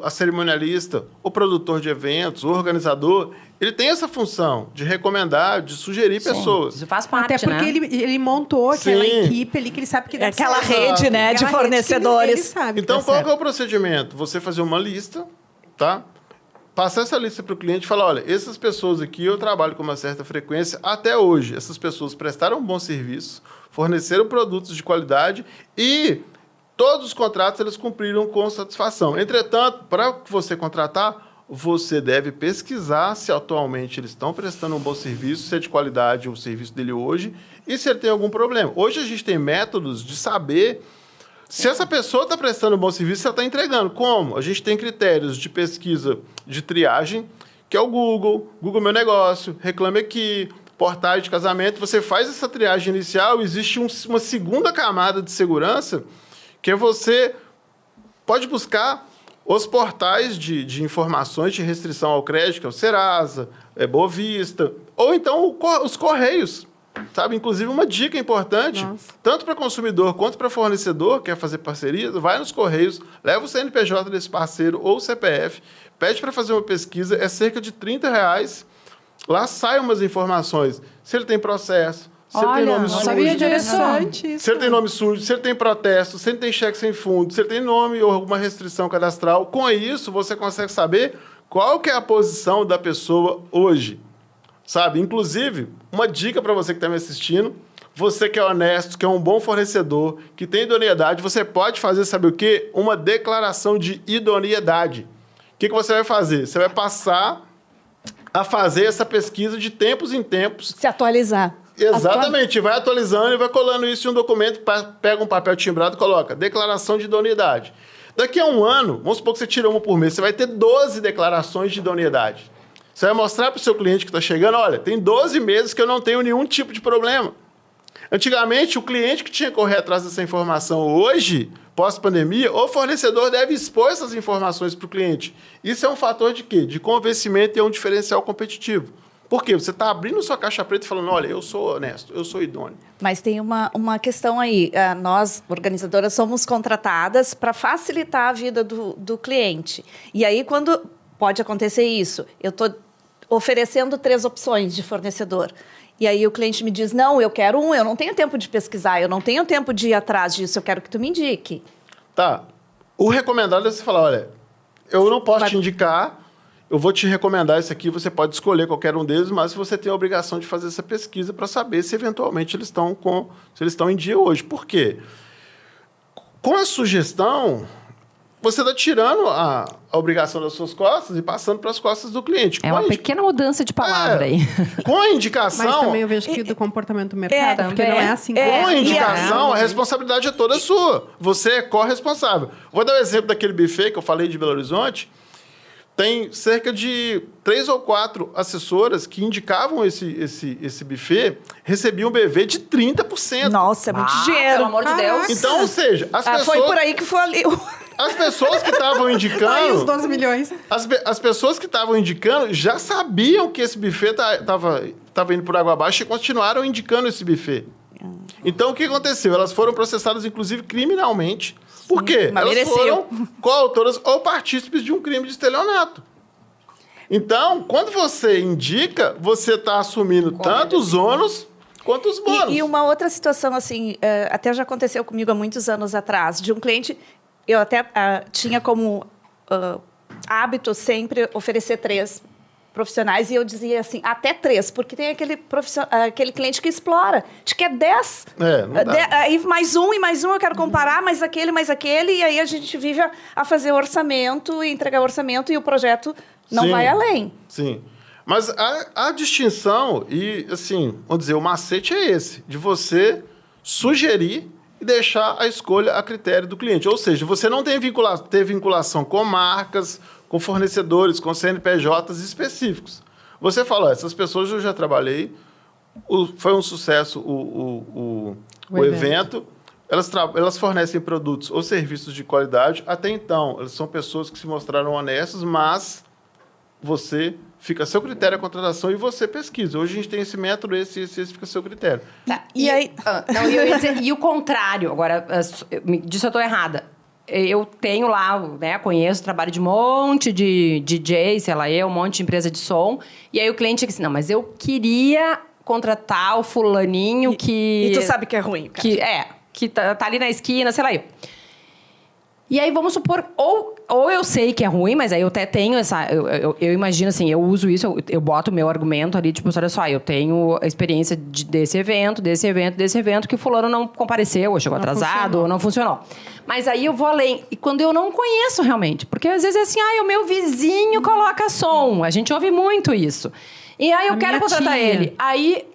a cerimonialista, o produtor de eventos, o organizador, ele tem essa função de recomendar, de sugerir pessoas. Isso faz parte, até porque ele montou aquela equipe ali que ele sabe que dá aquela certo. rede, né, de fornecedores. Ele sabe então, que qual dá que é o procedimento? Você fazer uma lista, tá? Passar essa lista para o cliente e falar, olha, essas pessoas aqui eu trabalho com uma certa frequência até hoje. Essas pessoas prestaram um bom serviço, forneceram produtos de qualidade e todos os contratos eles cumpriram com satisfação. Entretanto, para você contratar, você deve pesquisar se atualmente eles estão prestando um bom serviço, se é de qualidade o serviço dele hoje e se ele tem algum problema. Hoje a gente tem métodos de saber se essa pessoa está prestando um bom serviço, se ela está entregando. Como? A gente tem critérios de pesquisa de triagem, que é o Google Meu Negócio, Reclame Aqui, portais de casamento. Você faz essa triagem inicial, existe uma segunda camada de segurança, que é você pode buscar os portais de informações de restrição ao crédito, que é o Serasa, Boa Vista, ou então os Correios, sabe? Inclusive, uma dica importante, tanto para consumidor quanto para fornecedor, que quer fazer parceria, vai nos Correios, leva o CNPJ desse parceiro ou o CPF, pede para fazer uma pesquisa, é cerca de R$30, lá saem umas informações, se ele tem processo, se ele tem nome sujo, se ele tem nome sujo, se ele tem protesto, se ele tem cheque sem fundo, se ele tem nome ou alguma restrição cadastral. Com isso, você consegue saber qual que é a posição da pessoa hoje, sabe? Inclusive, uma dica para você que está me assistindo, você que é honesto, que é um bom fornecedor, que tem idoneidade, você pode fazer, sabe o quê? Uma declaração de idoneidade. O que você vai fazer? Você vai passar a fazer essa pesquisa de tempos em tempos. Se atualizar. Exatamente, vai atualizando e vai colando isso em um documento, pega um papel timbrado e coloca declaração de idoneidade. Daqui a um ano, vamos supor que você tira uma por mês, você vai ter 12 declarações de idoneidade. Você vai mostrar para o seu cliente que está chegando, olha, tem 12 meses que eu não tenho nenhum tipo de problema. Antigamente, o cliente que tinha que correr atrás dessa informação, hoje, pós-pandemia, o fornecedor deve expor essas informações para o cliente. Isso é um fator de quê? De convencimento e é um diferencial competitivo. Por quê? Você está abrindo sua caixa preta e falando, olha, eu sou honesto, eu sou idôneo. Mas tem uma questão aí. Nós, organizadoras, somos contratadas para facilitar a vida do cliente. E aí, quando pode acontecer isso, eu estou oferecendo 3 opções de fornecedor. E aí o cliente me diz, não, eu quero eu não tenho tempo de pesquisar, eu não tenho tempo de ir atrás disso, eu quero que tu me indique. Tá. O recomendado é você falar, olha, eu não posso te indicar, eu vou te recomendar isso aqui, você pode escolher qualquer um deles, mas você tem a obrigação de fazer essa pesquisa para saber se eventualmente eles estão em dia hoje. Por quê? Com a sugestão, você está tirando a obrigação das suas costas e passando para as costas do cliente. É uma pequena mudança de palavra aí. Com a indicação... Mas também eu vejo que do comportamento do mercado, porque não é assim. Com a indicação, a responsabilidade é toda sua. Você é corresponsável. Vou dar o exemplo daquele buffet que eu falei de Belo Horizonte. Tem cerca de 3 ou 4 assessoras que indicavam esse buffet, recebiam um BV de 30%. Nossa, é muito dinheiro. Pelo amor de Deus. Então, ou seja, as pessoas... Foi por aí que foi ali. As pessoas que estavam indicando... Aí os 12 milhões. As pessoas que estavam indicando já sabiam que esse buffet estava indo por água abaixo e continuaram indicando esse buffet. Então, o que aconteceu? Elas foram processadas, inclusive, criminalmente. Por quê? mas Elas mereceu. foram coautoras ou partícipes de um crime de estelionato. Então, quando você indica, você está assumindo tanto os ônus quanto os bônus. E uma outra situação, assim, até já aconteceu comigo há muitos anos atrás, de um cliente, eu até tinha como hábito sempre oferecer 3 profissionais, e eu dizia assim, até 3, porque tem aquele cliente que explora, te quer 10. Não dá. Aí mais um e mais um, eu quero comparar, mais aquele, e aí a gente vive a fazer orçamento e entregar orçamento, e o projeto não Sim, vai além. Sim. Mas a distinção, e assim, vamos dizer, o macete é esse, de você sugerir e deixar a escolha a critério do cliente. Ou seja, você não tem ter vinculação com marcas, com fornecedores, com CNPJs específicos. Você fala, essas pessoas eu já trabalhei, foi um sucesso o evento. Elas fornecem produtos ou serviços de qualidade. Até então, elas são pessoas que se mostraram honestas, mas você fica a seu critério a contratação e você pesquisa. Hoje a gente tem esse método, esse fica a seu critério. Tá, E aí... Não, eu ia dizer, e o contrário, agora, me diz se eu estou errada. Eu tenho lá, né, conheço o trabalho de um monte de DJ, sei lá, um monte de empresa de som, e aí o cliente diz assim, não, mas eu queria contratar o fulaninho que... E tu sabe que é ruim, cara. Que tá ali na esquina, sei lá, eu. E aí, vamos supor, ou eu sei que é ruim, mas aí eu até tenho essa... Eu imagino assim, eu uso isso, eu boto o meu argumento ali, tipo, olha só, eu tenho a experiência desse evento, que o fulano não compareceu, ou chegou atrasado, ou não funcionou. Mas aí eu vou além. E quando eu não conheço realmente, porque às vezes é assim, o meu vizinho coloca som. A gente ouve muito isso. E aí eu quero contratar ele. Aí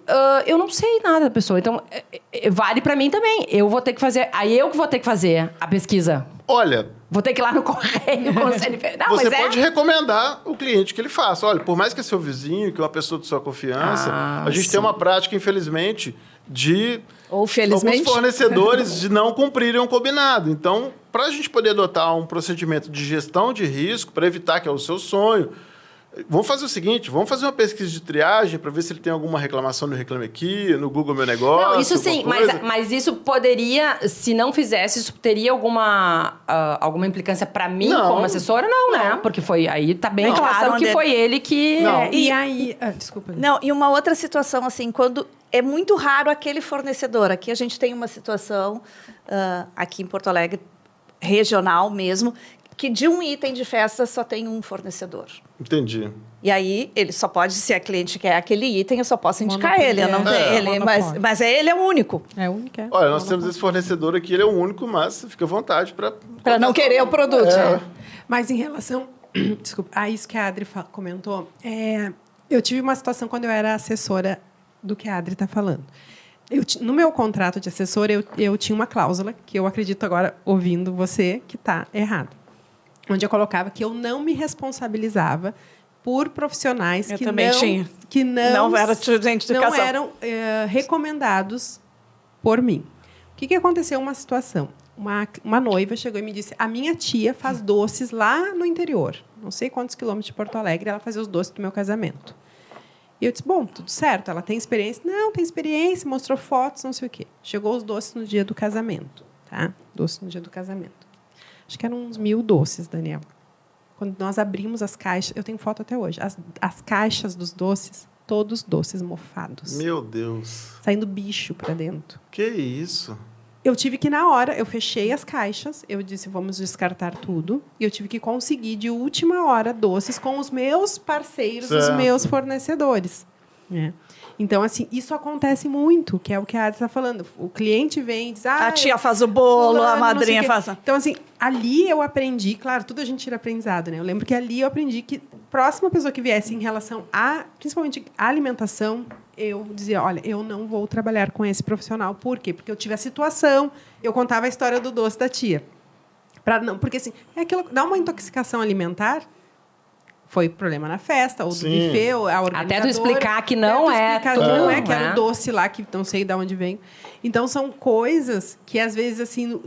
eu não sei nada da pessoa. Então, vale pra mim também. Eu vou ter que fazer... Aí eu que vou ter que fazer a pesquisa. Olha... Vou ter que ir lá no correio com o CNPJ. Não, você mas pode recomendar o cliente que ele faça. Olha, por mais que é seu vizinho, que é uma pessoa de sua confiança, a gente tem uma prática, infelizmente, de... Ou felizmente. Alguns fornecedores de não cumprirem o combinado. Então, para a gente poder adotar um procedimento de gestão de risco, para evitar que é o seu sonho... Vamos fazer o seguinte, vamos fazer uma pesquisa de triagem para ver se ele tem alguma reclamação no Reclame Aqui, no Google Meu Negócio. Não, isso sim, mas isso poderia, se não fizesse, isso teria alguma implicância para mim como assessora? Não, né? Porque foi aí, tá bem claro que foi ele que... Não. E aí... desculpa. Não, e uma outra situação, assim, quando é muito raro aquele fornecedor. Aqui a gente tem uma situação, aqui em Porto Alegre, regional mesmo, que de um item de festa só tem um fornecedor. Entendi. E aí, ele só pode, se a cliente quer aquele item, eu só posso indicar ele. Eu não tenho ele, mas ele é o único. É o único. Olha, nós temos esse fornecedor aqui, ele é o único, mas fica à vontade para... Para não querer o produto. Mas em relação... Desculpa, a isso que a Adri comentou, eu tive uma situação quando eu era assessora do que a Adri está falando. No meu contrato de assessora, eu tinha uma cláusula, que eu acredito agora, ouvindo você, que está errado. Onde eu colocava que eu não me responsabilizava por profissionais que não eram recomendados por mim. O que aconteceu? Uma situação. Uma noiva chegou e me disse, a minha tia faz doces lá no interior, não sei quantos quilômetros de Porto Alegre, ela fazia os doces do meu casamento. E eu disse, bom, tudo certo, ela tem experiência? Não, tem experiência, mostrou fotos, não sei o quê. Chegou os doces no dia do casamento, tá? Doces no dia do casamento. Acho que eram uns 1.000 doces, Daniel. Quando nós abrimos as caixas, eu tenho foto até hoje, as caixas dos doces, todos doces mofados. Meu Deus. Saindo bicho para dentro. Que isso? Eu tive que, na hora, eu fechei as caixas, eu disse, vamos descartar tudo, e eu tive que conseguir, de última hora, doces com os meus parceiros, os meus fornecedores. Então, assim, isso acontece muito, que é o que a Adri está falando. O cliente vem e diz... a tia faz o bolo, fulano, a madrinha faz... Então, assim, ali eu aprendi... Claro, tudo a gente tira aprendizado, né? Eu lembro que ali eu aprendi que a próxima pessoa que viesse em relação a... Principalmente a alimentação, eu dizia, olha, eu não vou trabalhar com esse profissional. Por quê? Porque eu tive a situação, eu contava a história do doce da tia. Porque, assim, dá uma intoxicação alimentar... Foi problema na festa, ou do buffet, ou a organizadora. Até tu explicar que não é tudo. Que não é, que era o doce lá, que não sei de onde vem. Então, são coisas que, às vezes, assim,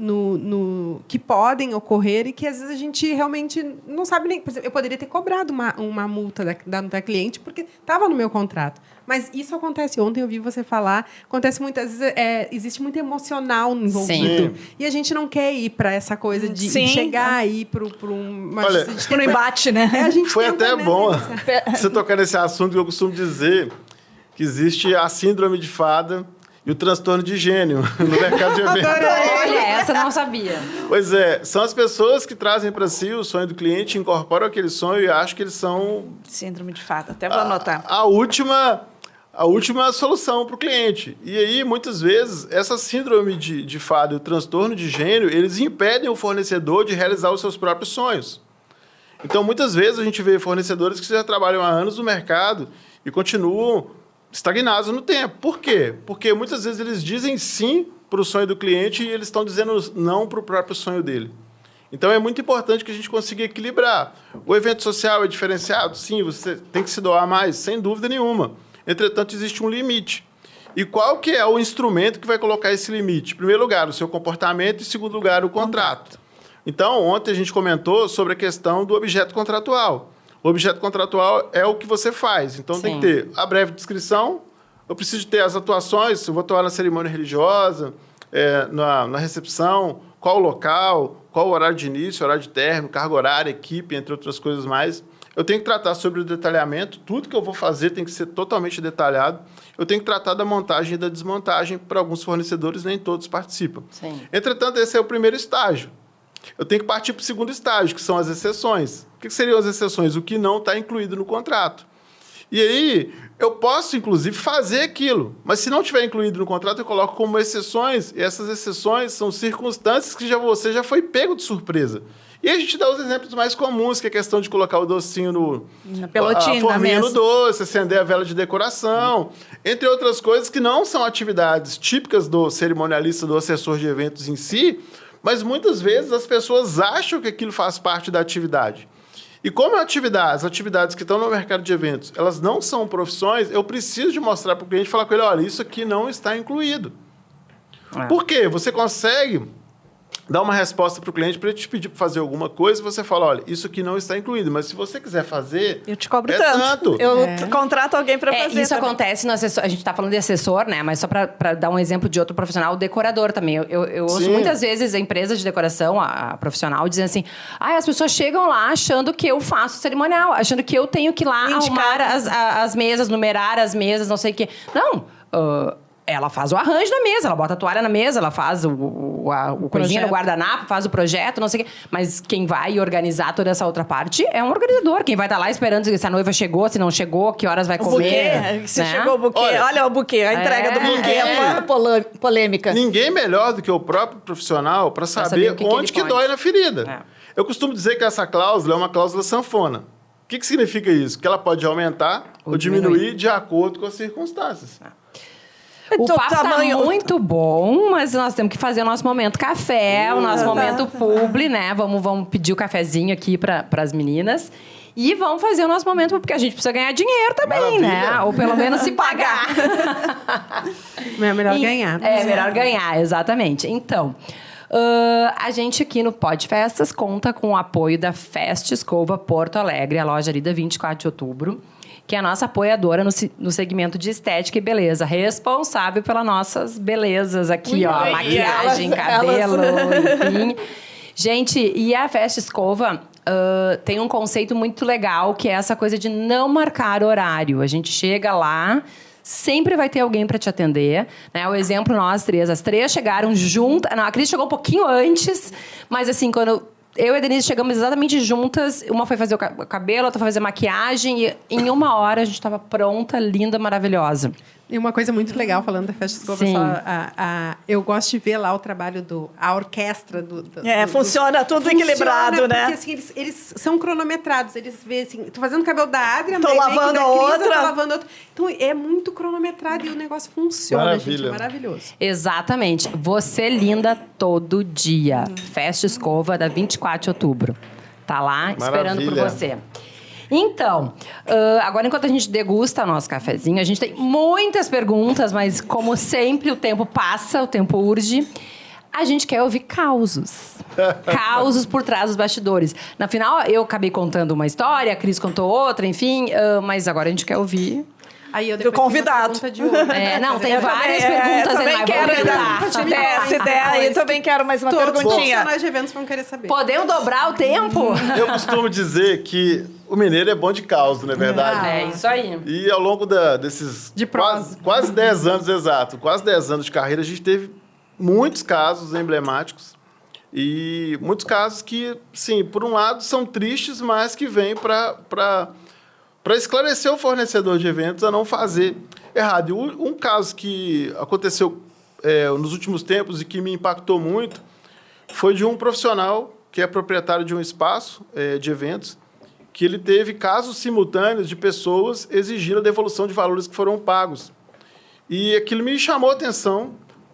que podem ocorrer e que, às vezes, a gente realmente não sabe nem... Por exemplo, eu poderia ter cobrado uma multa da cliente porque estava no meu contrato. Mas isso acontece. Ontem eu vi você falar. Acontece muitas vezes. Existe muito emocional envolvido. Sim. E a gente não quer ir para essa coisa de Sim. chegar aí para um... Olha, a gente No embate, né? a gente Foi tenta, até né, bom negociar. você tocar nesse assunto que eu costumo dizer que existe a síndrome de fada e o transtorno de gênio no mercado de eventos. Olha, essa eu não sabia. Pois é, são as pessoas que trazem para si o sonho do cliente, incorporam aquele sonho e acham que eles são Síndrome de fada. Até vou anotar. a última solução para o cliente. E aí, muitas vezes, essa síndrome de fada e o transtorno de gênio, eles impedem o fornecedor de realizar os seus próprios sonhos. Então, muitas vezes, a gente vê fornecedores que já trabalham há anos no mercado e continuam estagnados no tempo. Por quê? Porque muitas vezes eles dizem sim para o sonho do cliente e eles estão dizendo não para o próprio sonho dele. Então, é muito importante que a gente consiga equilibrar. O evento social é diferenciado? Sim, você tem que se doar mais, sem dúvida nenhuma. Entretanto, existe um limite. E qual que é o instrumento que vai colocar esse limite? Em primeiro lugar, o seu comportamento e, em segundo lugar, o contrato. Então, ontem a gente comentou sobre a questão do objeto contratual. O objeto contratual é o que você faz. Então, tem que ter a breve descrição, eu preciso ter as atuações, eu vou atuar na cerimônia religiosa, na recepção, qual o local, qual o horário de início, horário de término, carga horária, equipe, entre outras coisas mais. Eu tenho que tratar sobre o detalhamento, tudo que eu vou fazer tem que ser totalmente detalhado. Eu tenho que tratar da montagem e da desmontagem, para alguns fornecedores, nem todos participam. Sim. Entretanto, esse é o primeiro estágio. Eu tenho que partir para o segundo estágio, que são as exceções. O que seriam as exceções? O que não está incluído no contrato. E aí, eu posso, inclusive, fazer aquilo, mas se não estiver incluído no contrato, eu coloco como exceções, e essas exceções são circunstâncias que você já foi pego de surpresa. E a gente dá os exemplos mais comuns, que é a questão de colocar o docinho Na pelotinha, a forminha na no mesa. doce, acender a vela de decoração, entre outras coisas que não são atividades típicas do cerimonialista, do assessor de eventos em si, mas muitas vezes as pessoas acham que aquilo faz parte da atividade. E como as atividades que estão no mercado de eventos, elas não são profissões, eu preciso de mostrar para o cliente e falar com ele, olha, isso aqui não está incluído. Por quê? Você consegue dar uma resposta para o cliente para ele te pedir para fazer alguma coisa e você fala, olha, isso aqui não está incluído, mas se você quiser fazer... Eu te cobro é tanto. Eu contrato alguém para fazer. Isso também. acontece no assessor. A gente está falando de assessor, né? Mas só para dar um exemplo de outro profissional, o decorador também. Eu ouço Sim. muitas vezes a empresa de decoração, a profissional, dizendo assim: as pessoas chegam lá achando que eu faço cerimonial, achando que eu tenho que ir lá Indicar. arrumar as mesas, numerar as mesas, não sei o quê. Não. Ela faz o arranjo da mesa, ela bota a toalha na mesa, ela faz o coisinha no guardanapo, faz o projeto, não sei o quê. Mas quem vai organizar toda essa outra parte é um organizador. Quem vai estar lá esperando se a noiva chegou, se não chegou, que horas vai O comer. buquê, se né? chegou o buquê. Olha o buquê, a entrega do buquê é polêmica. Ninguém melhor do que o próprio profissional para saber saber o que onde que que ele dói pode. na ferida. Eu costumo dizer que essa cláusula é uma cláusula sanfona. O que significa isso? Que ela pode aumentar ou diminuir de acordo com as circunstâncias. O Então, papo tá muito bom, mas nós temos que fazer o nosso momento café, o nosso momento publi, né? Vamos pedir o cafezinho aqui para as meninas. E vamos fazer o nosso momento, porque a gente precisa ganhar dinheiro também, Maravilha. né? Ou pelo menos se pagar. É melhor ganhar. É melhor ganhar, exatamente. Então, a gente aqui no Pod Festas conta com o apoio da Fest Escova Porto Alegre, a loja ali da 24 de outubro, que é a nossa apoiadora no segmento de estética e beleza, responsável pelas nossas belezas aqui, ó, maquiagem, cabelo, enfim. Gente, e a Fest Escova tem um conceito muito legal, que é essa coisa de não marcar horário. A gente chega lá, sempre vai ter alguém para te atender, né? O exemplo, nós três, as três chegaram juntas. Não, a Cris chegou um pouquinho antes, mas assim, quando eu e a Denise chegamos exatamente juntas, uma foi fazer o cabelo, outra foi fazer maquiagem, e em 1 hora a gente estava pronta, linda, maravilhosa. E uma coisa muito legal, falando da Festa Escova, Sim. eu gosto de ver lá o trabalho a orquestra funciona tudo equilibrado, né? Porque assim, eles são cronometrados, eles veem assim, tô fazendo o cabelo da Adria, Tô mas lavando da a Cris, outra. eu tô lavando outra. Então é muito cronometrado e o negócio funciona, Maravilha. gente, é maravilhoso. Exatamente. Você linda todo dia. Festa Escova, da 24 de outubro. Tá lá, esperando por Maravilha. você. Então, agora enquanto a gente degusta o nosso cafezinho, a gente tem muitas perguntas, mas como sempre o tempo passa, o tempo urge. A gente quer ouvir causos. Causos por trás dos bastidores. Na final, eu acabei contando uma história, a Cris contou outra, enfim. Mas agora a gente quer ouvir Aí eu do depois convidado. tenho uma pergunta de hoje. Não, tem Eu várias também, perguntas aí, também mas quero, vamos tentar. se der, aí também quero mais uma Todos os perguntinha. profissionais de eventos vão querer saber. Podemos dobrar o tempo? Eu costumo dizer que o mineiro é bom de causa, não é verdade? É isso aí. E ao longo desses De prosa. quase 10 anos, exato, quase 10 anos de carreira, a gente teve muitos casos emblemáticos e muitos casos que, sim, por um lado são tristes, mas que vêm para esclarecer o fornecedor de eventos a não fazer errado. E um caso que aconteceu nos últimos tempos e que me impactou muito foi de um profissional que é proprietário de um espaço de eventos, que ele teve casos simultâneos de pessoas exigindo a devolução de valores que foram pagos. E aquilo me chamou a atenção,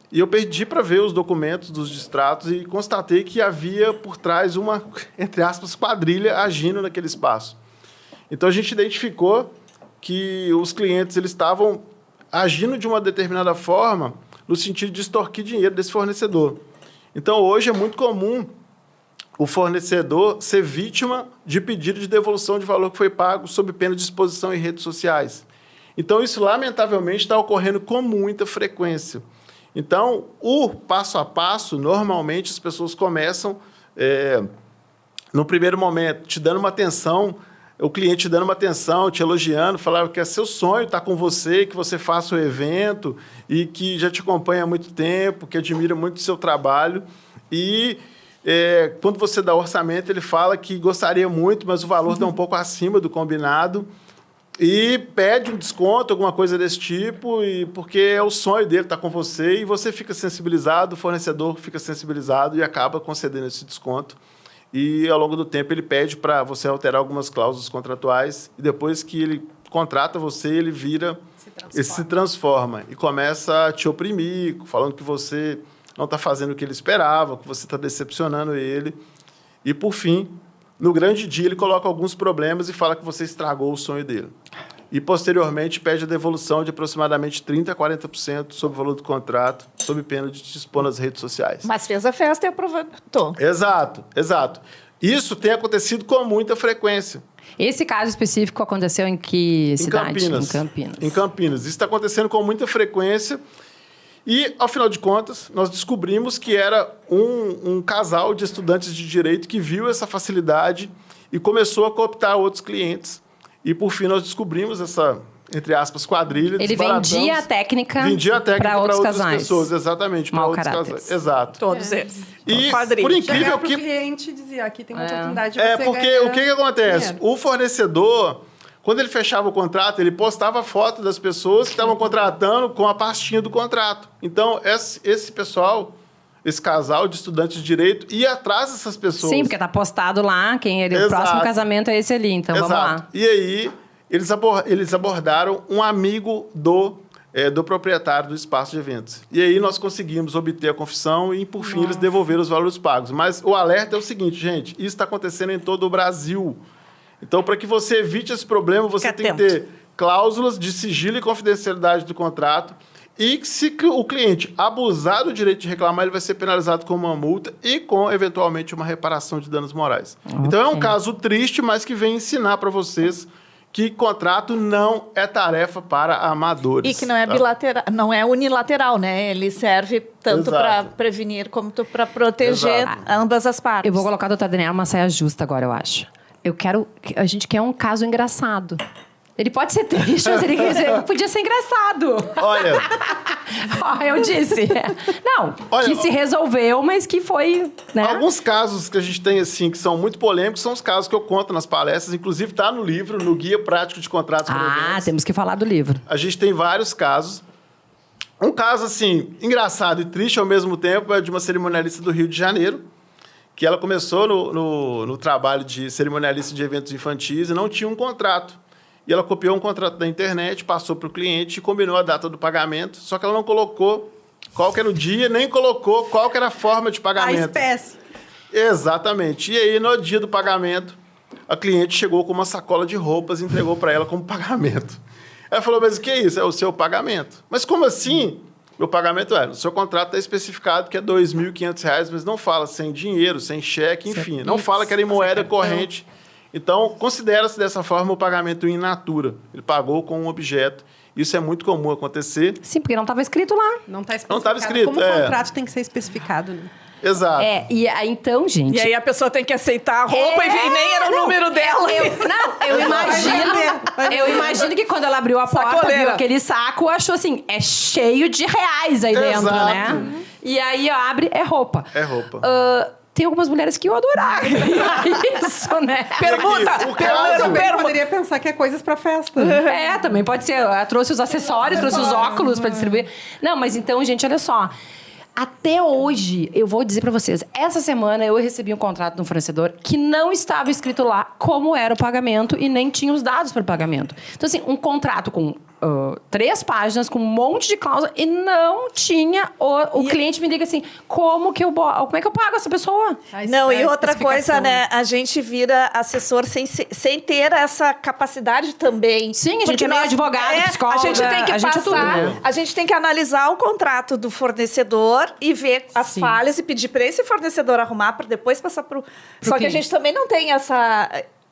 e eu pedi para ver os documentos dos distratos e constatei que havia por trás uma, entre aspas, quadrilha agindo naquele espaço. Então, a gente identificou que os clientes eles estavam agindo de uma determinada forma no sentido de extorquir dinheiro desse fornecedor. Então, hoje é muito comum o fornecedor ser vítima de pedido de devolução de valor que foi pago sob pena de exposição em redes sociais. Então, isso, lamentavelmente, está ocorrendo com muita frequência. Então, o passo a passo, normalmente, as pessoas começam, no primeiro momento, te dando uma atenção, o cliente te dando uma atenção, te elogiando, falando que é seu sonho estar com você, que você faça o evento e que já te acompanha há muito tempo, que admira muito o seu trabalho. E quando você dá orçamento, ele fala que gostaria muito, mas o valor está um pouco acima do combinado e pede um desconto, alguma coisa desse tipo, porque é o sonho dele estar com você e você fica sensibilizado, o fornecedor fica sensibilizado e acaba concedendo esse desconto. E, ao longo do tempo, ele pede para você alterar algumas cláusulas contratuais e depois que ele contrata você, ele se transforma e começa a te oprimir, falando que você não está fazendo o que ele esperava, que você está decepcionando ele. E, por fim, no grande dia, ele coloca alguns problemas e fala que você estragou o sonho dele. E, posteriormente, pede a devolução de aproximadamente 30% a 40% sobre o valor do contrato, sob pena de te expor nas redes sociais. Mas fez a festa e aproveitou. Exato, exato. Isso tem acontecido com muita frequência. Esse caso específico aconteceu em que cidade? Campinas. Em Campinas. Em Campinas. Isso está acontecendo com muita frequência. E, ao final de contas, nós descobrimos que era um casal de estudantes de direito que viu essa facilidade e começou a cooptar outros clientes. E, por fim, nós descobrimos essa, entre aspas, quadrilha. Ele vendia a técnica para outras casais. Pessoas, exatamente, para outros casais. Exato. Todos eles. E, por incrível que... o cliente dizia, aqui tem uma oportunidade de você porque ganhar o que acontece? dinheiro. O fornecedor, quando ele fechava o contrato, ele postava foto das pessoas que estavam contratando com a pastinha do contrato. Então, esse pessoal... Esse casal de estudantes de direito ia atrás dessas pessoas. Sim, porque tá postado lá, o próximo casamento é esse ali, então vamos lá. E aí, eles abordaram um amigo do proprietário do espaço de eventos. E aí nós conseguimos obter a confissão e, por fim, eles devolveram os valores pagos. Mas o alerta é o seguinte, gente, isso está acontecendo em todo o Brasil. Então, para que você evite esse problema, você tem que ter cláusulas de sigilo e confidencialidade do contrato. E se o cliente abusar do direito de reclamar, ele vai ser penalizado com uma multa e com, eventualmente, uma reparação de danos morais. Okay. Então, é um caso triste, mas que vem ensinar para vocês que contrato não é tarefa para amadores. E que não é bilateral, não é unilateral, né? Ele serve tanto para prevenir como para proteger ambas as partes. Eu vou colocar, doutora Daniela, uma saia justa agora, eu acho. A gente quer um caso engraçado. Ele pode ser triste, mas ele podia ser engraçado. Olha... eu disse. Não, que se resolveu, mas que foi... Né? Alguns casos que a gente tem, assim, que são muito polêmicos, são os casos que eu conto nas palestras. Inclusive, está no livro, no Guia Prático de Contratos para Eventos. Temos que falar do livro. A gente tem vários casos. Um caso, assim, engraçado e triste ao mesmo tempo é de uma cerimonialista do Rio de Janeiro, que ela começou no trabalho de cerimonialista de eventos infantis e não tinha um contrato. E ela copiou um contrato da internet, passou para o cliente e combinou a data do pagamento, só que ela não colocou qual que era o dia, nem colocou qual que era a forma de pagamento. A espécie. Exatamente. E aí, no dia do pagamento, a cliente chegou com uma sacola de roupas e entregou para ela como pagamento. Ela falou, mas o que é isso? É o seu pagamento. Mas como assim? Meu pagamento no seu contrato está especificado que é R$ 2.500, mas não fala sem dinheiro, sem cheque, enfim. Não fala que era em moeda corrente. Então, considera-se dessa forma o pagamento in natura. Ele pagou com um objeto Isso é muito comum acontecer. Sim, porque não estava escrito lá. Não está Não estava escrito, Como o contrato tem que ser especificado, né? Exato. E aí, então, gente... E aí a pessoa tem que aceitar a roupa e nem era o número dela. Eu imagino que quando ela abriu a porta, Sacoleira. viu aquele saco, achou assim, é cheio de reais aí dentro, Exato. né? E aí, ó, abre, é roupa. É roupa. Tem algumas mulheres que eu adoraram isso, né? Pergunta! o caso- Eu poderia pensar que é coisas para festa. Né? Também pode ser. Ela trouxe os acessórios, trouxe os óculos pra distribuir. Não, mas então, gente, olha só. Até hoje, eu vou dizer pra vocês, essa semana eu recebi um contrato de um fornecedor que não estava escrito lá como era o pagamento e nem tinha os dados para o pagamento. Então, assim, um contrato com 3 páginas, com um monte de cláusula e não tinha... O cliente me diga assim, como é que eu pago essa pessoa? Não, e outra coisa, né? A gente vira assessor sem ter essa capacidade também. Sim, a gente Porque é meio advogado, psicóloga, A gente tem que a gente é tudo, passar, né? a gente tem que analisar o contrato do fornecedor e ver as falhas e pedir para esse fornecedor arrumar para depois passar para o... Só que a gente também não tem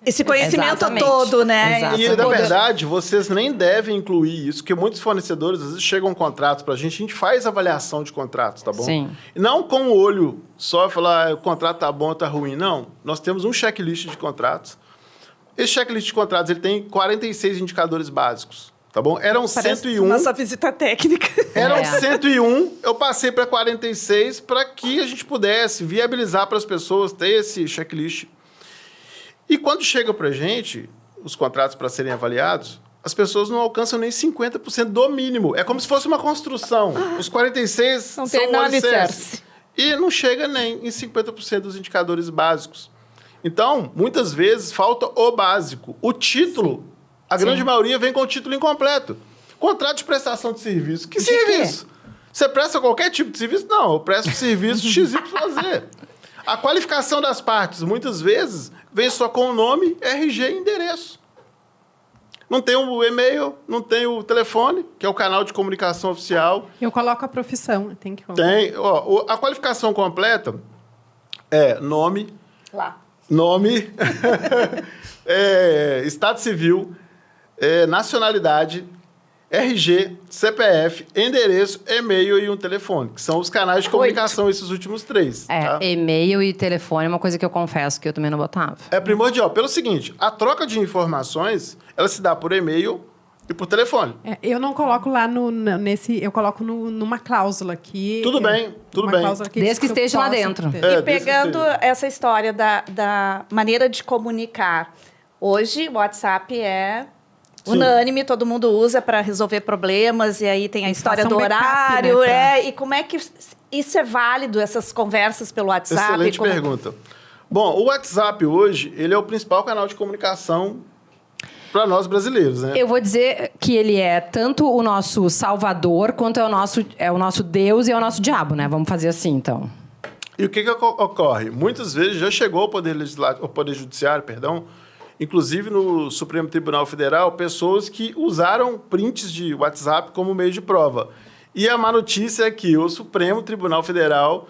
esse conhecimento Exatamente. todo, né? Exato. E, Esse na poder. verdade, vocês nem devem incluir isso, porque muitos fornecedores, às vezes, chegam contratos pra gente, a gente faz avaliação de contratos, tá bom? Sim. E não com o olho só falar, o contrato tá bom ou tá ruim, não. Nós temos um checklist de contratos. Esse checklist de contratos, ele tem 46 indicadores básicos, tá bom? Eram Parece 101. nossa visita técnica. Eram 101, eu passei para 46 para que a gente pudesse viabilizar para as pessoas ter esse checklist. E quando chega para a gente, os contratos para serem avaliados, as pessoas não alcançam nem 50% do mínimo. É como se fosse uma construção. Os 46 Não são tem o nada alicerce. alicerce. E não chega nem em 50% dos indicadores básicos. Então, muitas vezes, falta o básico. O título, a grande maioria vem com o título incompleto. Contrato de prestação de serviço. Que serviço? Você presta qualquer tipo de serviço? Não, eu presto serviço XYZ. A qualificação das partes, muitas vezes, vem só com o nome, RG e endereço. Não tem o e-mail, não tem o telefone, que é o canal de comunicação oficial. Eu coloco a profissão. Tem que Tem. A qualificação completa é nome, Lá. estado civil, nacionalidade, RG, CPF, endereço, e-mail e um telefone, que são os canais de comunicação, esses últimos 3. Tá? E-mail e telefone é uma coisa que eu confesso que eu também não botava. É primordial. Pelo seguinte, a troca de informações, ela se dá por e-mail e por telefone. Eu não coloco lá nesse... Eu coloco numa cláusula aqui. Tudo bem, tudo uma bem. cláusula que Desde que eu esteja lá posso dentro. ter. E desde pegando que essa história da maneira de comunicar, hoje o WhatsApp é unânime, todo mundo usa para resolver problemas, e aí tem a história faça do um backup, horário. né, E como é que isso é válido, essas conversas pelo WhatsApp? Excelente pergunta. Bom, o WhatsApp hoje, ele é o principal canal de comunicação para nós brasileiros, né? Eu vou dizer que ele é tanto o nosso salvador, quanto é o nosso Deus e é o nosso diabo, né? Vamos fazer assim, então. E o que ocorre? Muitas vezes já chegou ao Poder Judiciário, inclusive no Supremo Tribunal Federal, pessoas que usaram prints de WhatsApp como meio de prova. E a má notícia é que o Supremo Tribunal Federal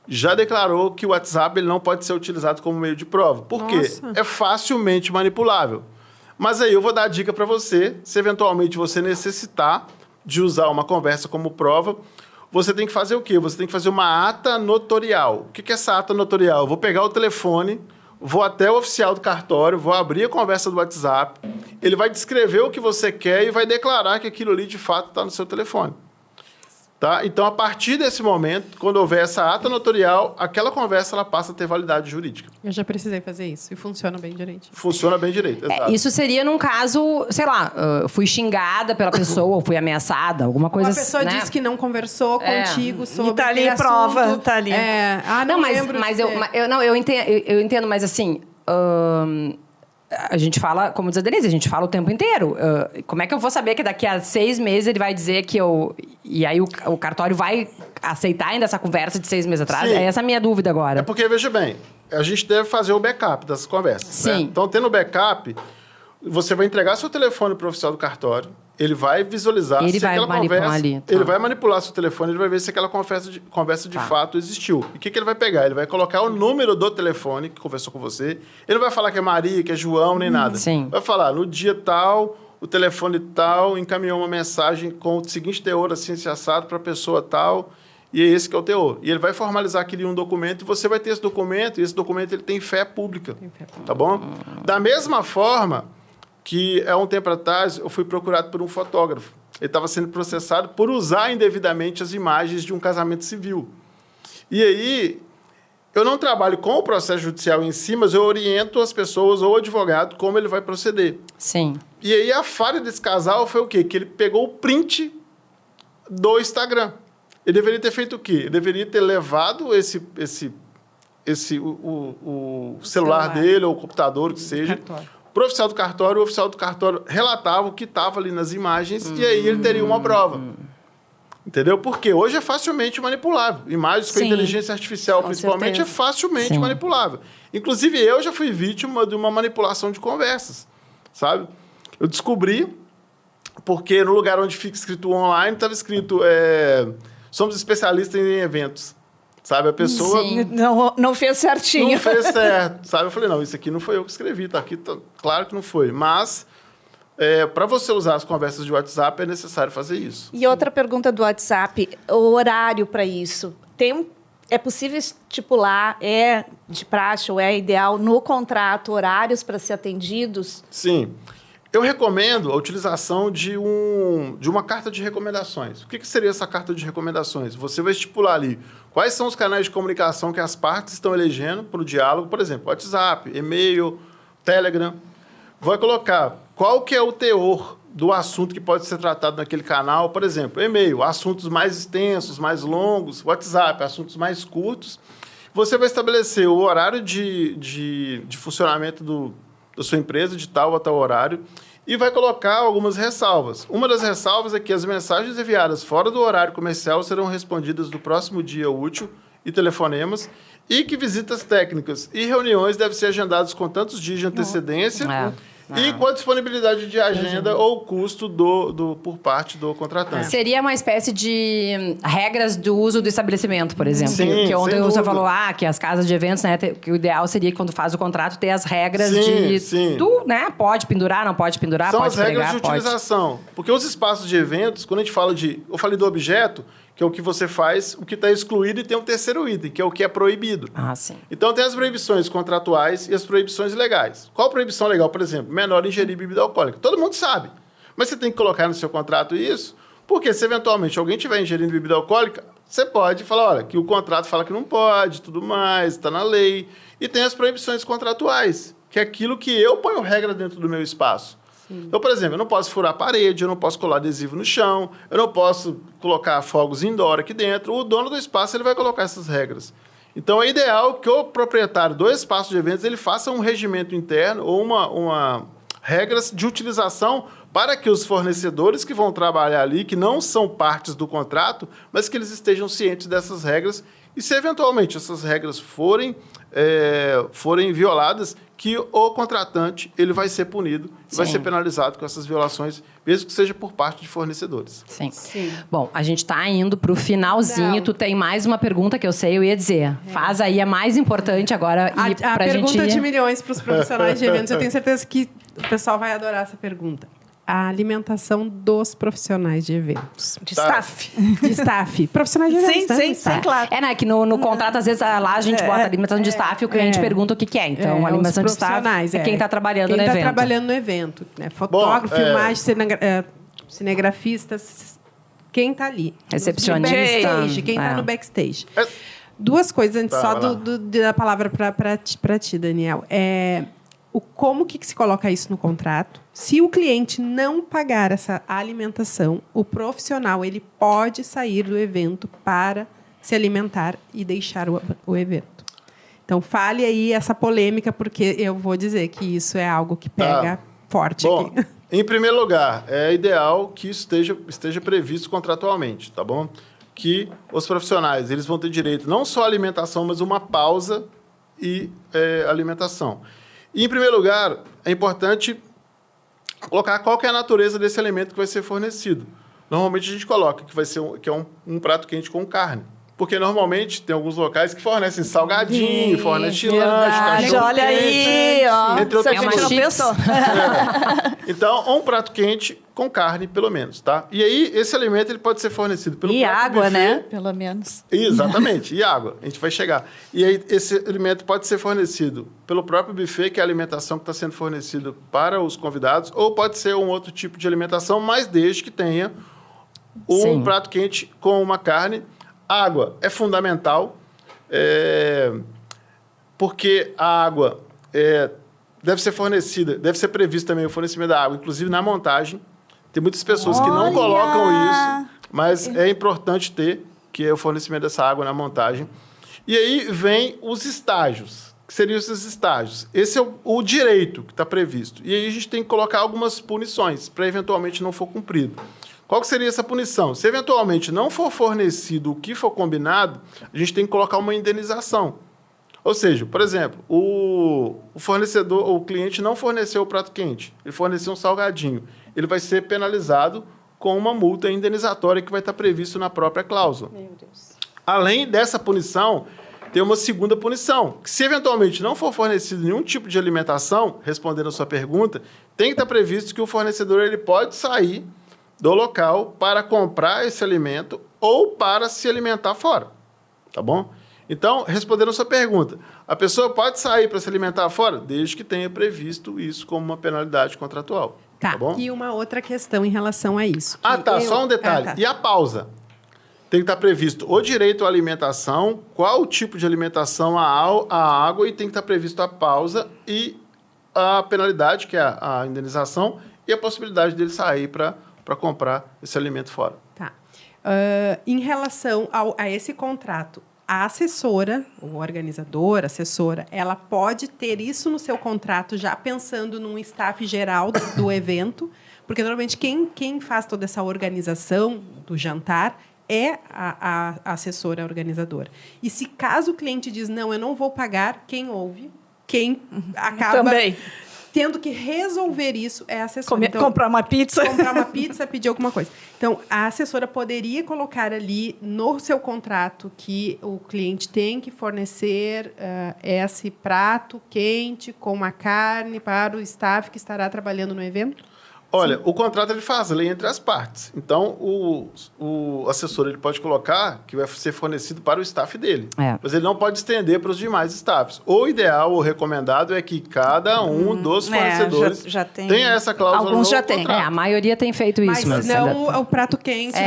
já declarou que o WhatsApp ele não pode ser utilizado como meio de prova. Por quê? Nossa. É facilmente manipulável. Mas aí eu vou dar a dica para você, se eventualmente você necessitar de usar uma conversa como prova, você tem que fazer o quê? Você tem que fazer uma ata notorial. O que é essa ata notorial? Eu vou pegar o telefone, vou até o oficial do cartório, vou abrir a conversa do WhatsApp, ele vai descrever o que você quer e vai declarar que aquilo ali de fato está no seu telefone. Tá? Então, a partir desse momento, quando houver essa ata notorial, aquela conversa ela passa a ter validade jurídica. Eu já precisei fazer isso e funciona bem direitinho. Funciona bem direito, exato. Isso seria num caso, sei lá, eu fui xingada pela pessoa, ou fui ameaçada, alguma coisa Uma pessoa né? disse que não conversou contigo sobre E tá ali aquele prova, assunto. tá ali. Não, lembro mas de eu, ter. mas eu, não, eu entendo, mas assim... a gente fala, como diz a Denise, a gente fala o tempo inteiro. Como é que eu vou saber que daqui a 6 meses ele vai dizer que eu... E aí o cartório vai aceitar ainda essa conversa de 6 meses atrás? Sim. É essa a minha dúvida agora. É porque, veja bem, a gente deve fazer o backup dessas conversas. Sim. Né? Então, tendo o backup, você vai entregar seu telefone para o oficial do cartório, ele vai visualizar Ele se vai aquela manipular conversa... ali, tá. Ele vai manipular seu telefone, ele vai ver se aquela conversa de fato existiu. E o que ele vai pegar? Ele vai colocar o número do telefone que conversou com você. Ele não vai falar que é Maria, que é João, nem nada. Sim. Vai falar, no dia tal, o telefone tal encaminhou uma mensagem com o seguinte teor, assim, assado para a pessoa tal, e é esse que é o teor. E ele vai formalizar aquilo em um documento, e você vai ter esse documento, e esse documento ele tem fé pública, tá bom? Da mesma forma que, há um tempo atrás, eu fui procurado por um fotógrafo. Ele estava sendo processado por usar indevidamente as imagens de um casamento civil. E aí, eu não trabalho com o processo judicial em si, mas eu oriento as pessoas ou o advogado como ele vai proceder. Sim. E aí, a falha desse casal foi o quê? Que ele pegou o print do Instagram. Ele deveria ter feito o quê? Ele deveria ter levado o celular dele, ou o computador, que seja, para o oficial do cartório relatava o que estava ali nas imagens, e aí ele teria uma prova. Entendeu? Porque hoje é facilmente manipulável. Imagens com inteligência artificial, principalmente, é facilmente manipulável. Inclusive, eu já fui vítima de uma manipulação de conversas, sabe? Eu descobri, porque no lugar onde fica escrito online, estava escrito, somos especialistas em eventos. Sabe, a pessoa... Não fez certinho. Não fez certo, sabe? Eu falei, não, isso aqui não foi eu que escrevi, tá aqui, claro que não foi. Mas, para você usar as conversas de WhatsApp, é necessário fazer isso. E outra pergunta do WhatsApp, o horário para isso. É possível estipular, de praxe ou é ideal, no contrato, horários para ser atendidos? Sim. Eu recomendo a utilização de uma carta de recomendações. O que seria essa carta de recomendações? Você vai estipular ali quais são os canais de comunicação que as partes estão elegendo para o diálogo, por exemplo, WhatsApp, e-mail, Telegram. Vai colocar qual que é o teor do assunto que pode ser tratado naquele canal. Por exemplo, e-mail, assuntos mais extensos, mais longos. WhatsApp, assuntos mais curtos. Você vai estabelecer o horário de funcionamento da sua empresa, de tal a tal horário, e vai colocar algumas ressalvas. Uma das ressalvas é que as mensagens enviadas fora do horário comercial serão respondidas no próximo dia útil e telefonemas, e que visitas técnicas e reuniões devem ser agendadas com tantos dias de antecedência e com a disponibilidade de agenda ou custo por parte do contratante. Seria uma espécie de regras do uso do estabelecimento, por exemplo. Sim, que ontem sem você dúvida. falou que as casas de eventos, né, que o ideal seria que quando faz o contrato ter as regras Sim. né, pode pendurar, não pode pendurar, São pode as regras pregar, de utilização. Porque os espaços de eventos, quando a gente fala eu falei do objeto, que é o que você faz, o que está excluído, e tem um terceiro item, que é o que é proibido. Sim. Então, tem as proibições contratuais e as proibições legais. Qual proibição legal? Por exemplo, menor ingerir bebida alcoólica. Todo mundo sabe. Mas você tem que colocar no seu contrato isso, porque se eventualmente alguém estiver ingerindo bebida alcoólica, você pode falar, olha, que o contrato fala que não pode, tudo mais, está na lei. E tem as proibições contratuais, que é aquilo que eu ponho regra dentro do meu espaço. Então, por exemplo, eu não posso furar a parede, eu não posso colar adesivo no chão, eu não posso colocar fogos indoor aqui dentro. O dono do espaço ele vai colocar essas regras. Então, é ideal que o proprietário do espaço de eventos ele faça um regimento interno ou regras de utilização para que os fornecedores que vão trabalhar ali, que não são partes do contrato, mas que eles estejam cientes dessas regras. E se eventualmente essas regras forem violadas, que o contratante ele vai ser punido, vai ser penalizado com essas violações, mesmo que seja por parte de fornecedores. Sim. Bom, a gente está indo para o finalzinho. Não. Tu tem mais uma pergunta que eu ia dizer. Faz aí a mais importante agora. A pergunta de milhões para os profissionais de eventos. Eu tenho certeza que o pessoal vai adorar essa pergunta. A alimentação dos profissionais de eventos. De staff. De staff. Profissionais de eventos, Sim, claro. Né, que no contrato, às vezes, lá a gente bota alimentação de staff e o cliente pergunta o que é. Então, a alimentação de staff é quem está trabalhando no evento. Quem está trabalhando no evento. Né? Fotógrafo, filmagem, cinegrafista, quem está ali. Recepcionista. Backstage, quem está no backstage. Duas coisas antes só da palavra para ti, Daniel. Como que se coloca isso no contrato? Se o cliente não pagar essa alimentação, o profissional ele pode sair do evento para se alimentar e deixar o evento. Então, fale aí essa polêmica, porque eu vou dizer que isso é algo que pega forte aqui. Em primeiro lugar, é ideal que isso esteja previsto contratualmente, tá bom? Que os profissionais eles vão ter direito não só à alimentação, mas uma pausa e alimentação. E, em primeiro lugar, é importante colocar qual que é a natureza desse alimento que vai ser fornecido. Normalmente, a gente coloca que vai ser um prato quente com carne, Porque normalmente tem alguns locais que fornecem salgadinho, fornecem lanche, Verdade, cachorro olha quente, aí, ó. entre outras Isso a gente não coisas. pensou. Então, um prato quente com carne, pelo menos, tá? E aí, esse alimento ele pode ser fornecido pelo E próprio água, buffet. né? Pelo menos. Exatamente, e água. A gente vai chegar. E aí, esse alimento pode ser fornecido pelo próprio buffet, que é a alimentação que está sendo fornecida para os convidados, ou pode ser um outro tipo de alimentação, mas desde que tenha um Sim. prato quente com uma carne. Água é fundamental, porque a água deve ser fornecida, deve ser previsto também o fornecimento da água, inclusive na montagem. Tem muitas pessoas que não Olha! colocam isso, mas é importante ter, que é o fornecimento dessa água na montagem. E aí vem os estágios. Que seriam esses estágios? Esse é o direito que está previsto. E aí a gente tem que colocar algumas punições para eventualmente não for cumprido. Qual que seria essa punição? Se eventualmente não for fornecido o que for combinado, a gente tem que colocar uma indenização. Ou seja, por exemplo, o fornecedor, o cliente não forneceu o prato quente, ele forneceu um salgadinho. Ele vai ser penalizado com uma multa indenizatória que vai estar previsto na própria cláusula. Meu Deus. Além dessa punição, tem uma segunda punição, que se eventualmente não for fornecido nenhum tipo de alimentação, respondendo a sua pergunta, tem que estar previsto que o fornecedor ele pode sair do local para comprar esse alimento ou para se alimentar fora, tá bom? Então, respondendo a sua pergunta, a pessoa pode sair para se alimentar fora, desde que tenha previsto isso como uma penalidade contratual, tá bom? E uma outra questão em relação a isso. Ah, tá, Que só um detalhe. tá. E a pausa? Tem que estar previsto o direito à alimentação, qual o tipo de alimentação, a água, e tem que estar previsto a pausa e a penalidade, que é a indenização, e a possibilidade dele sair para comprar esse alimento fora. Tá. Em relação a esse contrato, a assessora, o organizador, a assessora, ela pode ter isso no seu contrato já pensando num staff geral do evento, porque normalmente quem faz toda essa organização do jantar é a assessora organizadora. E se caso o cliente diz, não, eu não vou pagar, quem ouve, quem acaba Também. tendo que resolver isso é a assessora. Comprar uma pizza. Comprar uma pizza, pedir alguma coisa. Então, a assessora poderia colocar ali no seu contrato que o cliente tem que fornecer esse prato quente com uma carne para o staff que estará trabalhando no evento? Olha, o contrato ele faz a lei entre as partes. Então, o assessor ele pode colocar que vai ser fornecido para o staff dele. Mas ele não pode estender para os demais staffs. O ideal, o recomendado é que cada um dos fornecedores já tem. tenha essa cláusula Alguns no já tem. contrato. A maioria tem feito isso. Mas não o prato quente. Não,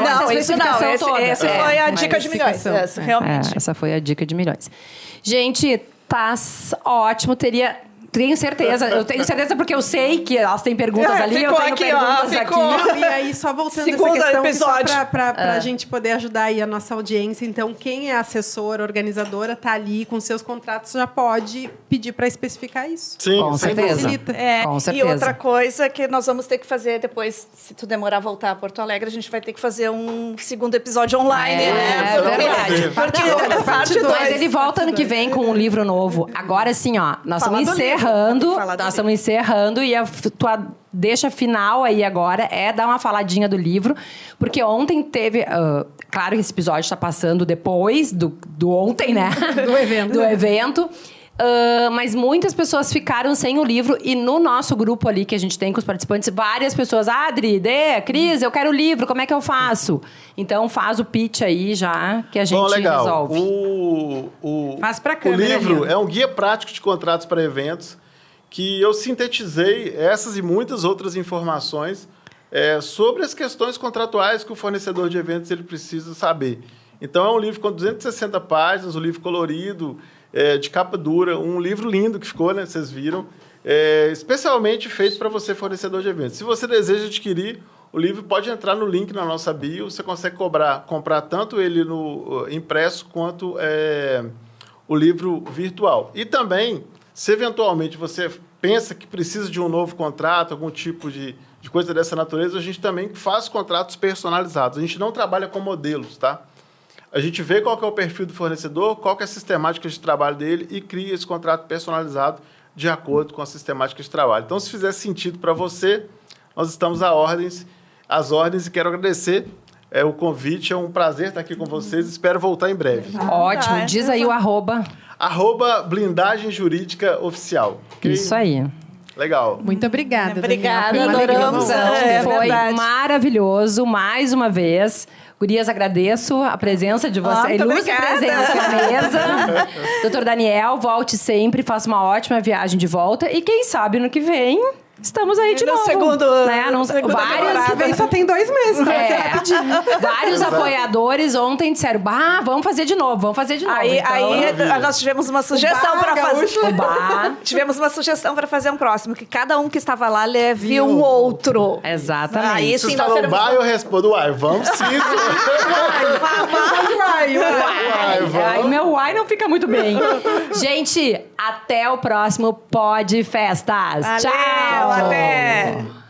Não, essa isso não. especificação toda. Essa foi a uma dica de milhões. especificação. Essa, realmente. Essa foi a dica de milhões. Gente, tá ótimo. Tenho certeza. Eu tenho certeza porque eu sei que elas têm perguntas ali. Eu ficou tenho aqui, ó, perguntas ficou. aqui. E aí, só voltando a Segundo essa questão, episódio. só para a gente poder ajudar aí a nossa audiência. Então, quem é assessora, organizadora, está ali com seus contratos, já pode pedir para especificar isso. Sim, Com sem certeza. dúvida. Com E certeza. outra coisa que nós vamos ter que fazer depois, se tu demorar a voltar a Porto Alegre, a gente vai ter que fazer um segundo episódio online, né? É verdade. Porque parte dois. Mas ele volta ano que vem com um livro novo. Agora sim, ó, nós Falar estamos do livro. encerrando. Tem que falar do Nós estamos encerrando e a tua deixa final aí agora é dar uma faladinha do livro, porque ontem teve... claro que esse episódio está passando depois do ontem, né? Do evento. Do evento. Mas muitas pessoas ficaram sem o livro e no nosso grupo ali que a gente tem com os participantes, várias pessoas, Adri, Dê, Cris, eu quero o livro, como é que eu faço? Então faz o pitch aí já que a gente legal. resolve. Faz pra O câmera, livro Nilda. é um guia prático de contratos para eventos que eu sintetizei essas e muitas outras informações sobre as questões contratuais que o fornecedor de eventos ele precisa saber. Então, é um livro com 260 páginas, um livro colorido, de capa dura, um livro lindo que ficou, né? Vocês viram. Especialmente feito para você, fornecedor de eventos. Se você deseja adquirir o livro, pode entrar no link na nossa bio. Você consegue comprar tanto ele no impresso quanto o livro virtual. E também, se eventualmente você pensa que precisa de um novo contrato, algum tipo de coisa dessa natureza, a gente também faz contratos personalizados. A gente não trabalha com modelos, tá? A gente vê qual que é o perfil do fornecedor, qual que é a sistemática de trabalho dele e cria esse contrato personalizado de acordo com a sistemática de trabalho. Então, se fizer sentido para você, nós estamos às ordens e quero agradecer o convite. É um prazer estar aqui com vocês. Espero voltar em breve. Ótimo. Diz aí o arroba. @blindagem jurídica oficial. Okay? Isso aí. Legal. Muito obrigada, Obrigada, Daniela. Foi uma adoramos. alegria. É Foi verdade. maravilhoso, mais uma vez. Gurias, agradeço a presença de vocês. Muito Ilustre obrigada. presença na mesa. Doutor Daniel, volte sempre, faça uma ótima viagem de volta. E quem sabe no que vem, estamos aí de No novo. segundo- né? segunda Vários, Que vem só tem 2 meses, tá? vários apoiadores ontem disseram, vamos fazer de novo, vamos fazer de novo. Aí, Então, maravilha. nós tivemos uma sugestão bar para fazer. gaúcho. o bar. Tivemos uma sugestão para fazer um próximo, que cada um que estava lá viu um outro. Exatamente. Aí Se sim, vocês nós falam teremos... vai, eu respondo uai. Vamos sim. vamos. Aí meu uai não fica muito bem. Gente, até o próximo Pod Festas. Valeu, Tchau! até!